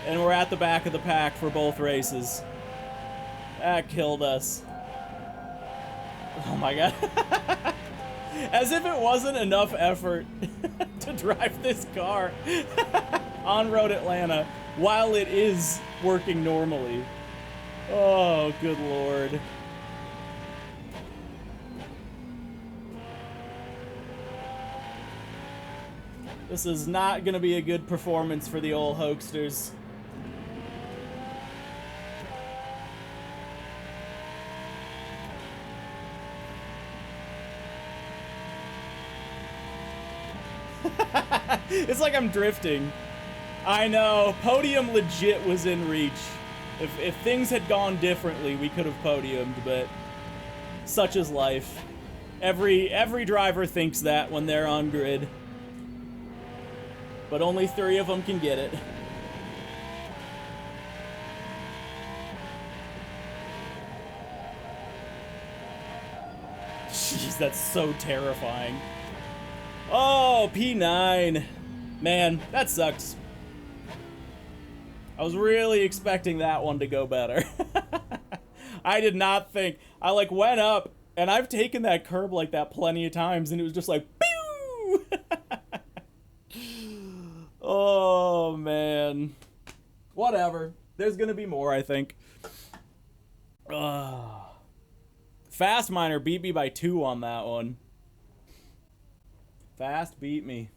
And we're at the back of the pack for both races. That killed us. Oh my god. As if it wasn't enough effort to drive this car on Road Atlanta while it is working normally. Oh, good lord. This is not going to be a good performance for the old Hokesters. It's like I'm drifting. I know. Podium legit was in reach. If things had gone differently, we could have podiumed, but such is life. Every driver thinks that when they're on grid. But only 3 of them can get it. Jeez, that's so terrifying. Oh, P9. Man, that sucks. I was really expecting that one to go better. I did not think. I like went up, and I've taken that curb like that plenty of times, and it was just like, pew! Oh, man. Whatever. There's gonna be more, I think. Fast Miner beat me by 2 on that one. Fast beat me.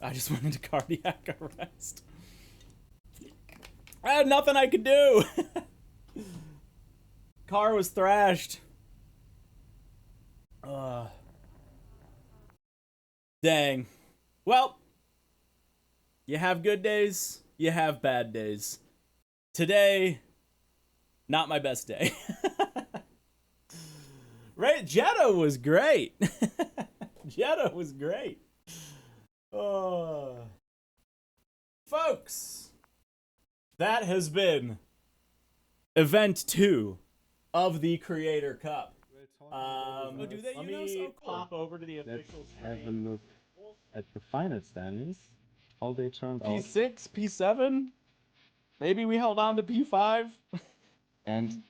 I just went into cardiac arrest. I had nothing I could do. Car was thrashed. Dang. Well, you have good days, you have bad days. Today, not my best day. Right? Jeddah was great. Jeddah was great. Folks, that has been event 2 of the Creator Cup. Do they, Let me pop over to the official Let's have a screen. look at the final standings. How they turned out. P6, P7. Maybe we held on to P5. And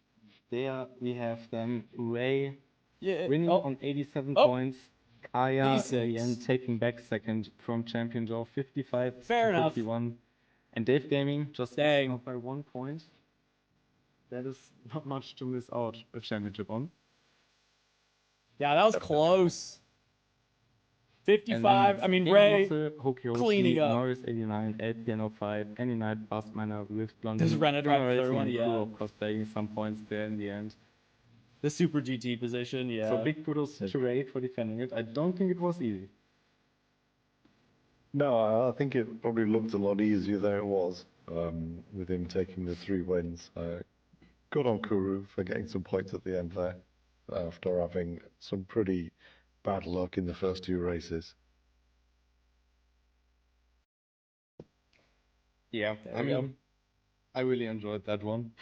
there we have them. Ray Yeah. winning on 87 points. Kaya P6. again taking back second from Champion Joe, 55 Fair to enough. 51. And Dave Gaming just Dang. missing out by 1 point. That is not much to miss out a championship on. Yeah, that was close. And 55. then I mean, Game Ray Russell, HokiHoshi, cleaning up. Norris 89, LPN 05, Any Night, Fast Miner with Blondie. Does Renna drive the third Racing one? and Yeah. Crew, of course, taking some points there in the end. The Super GT position, yeah. So big kudos to Ray for defending it. I don't think it was easy. No, I think it probably looked a lot easier than it was, with him taking the 3 wins. Good on Kuru for getting some points at the end there, after having some pretty bad luck in the first 2 races. Yeah, There I we go. mean, I really enjoyed that one.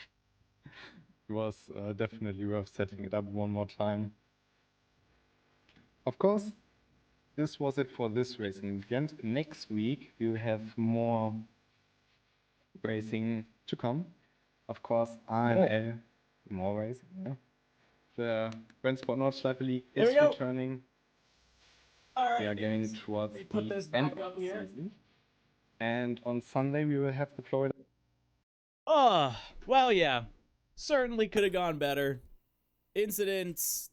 It was definitely worth setting it up one more time. of course, this was it for this racing weekend. Next week, we will have more racing to come. Of course, IML, more racing. Yeah. The Rennsport Nordschleife League There is we go. returning. All right. We are getting towards Put the this end back of up the here. season. And on Sunday, we will have the Florida. Oh, well, yeah. Certainly could have gone better. Incidents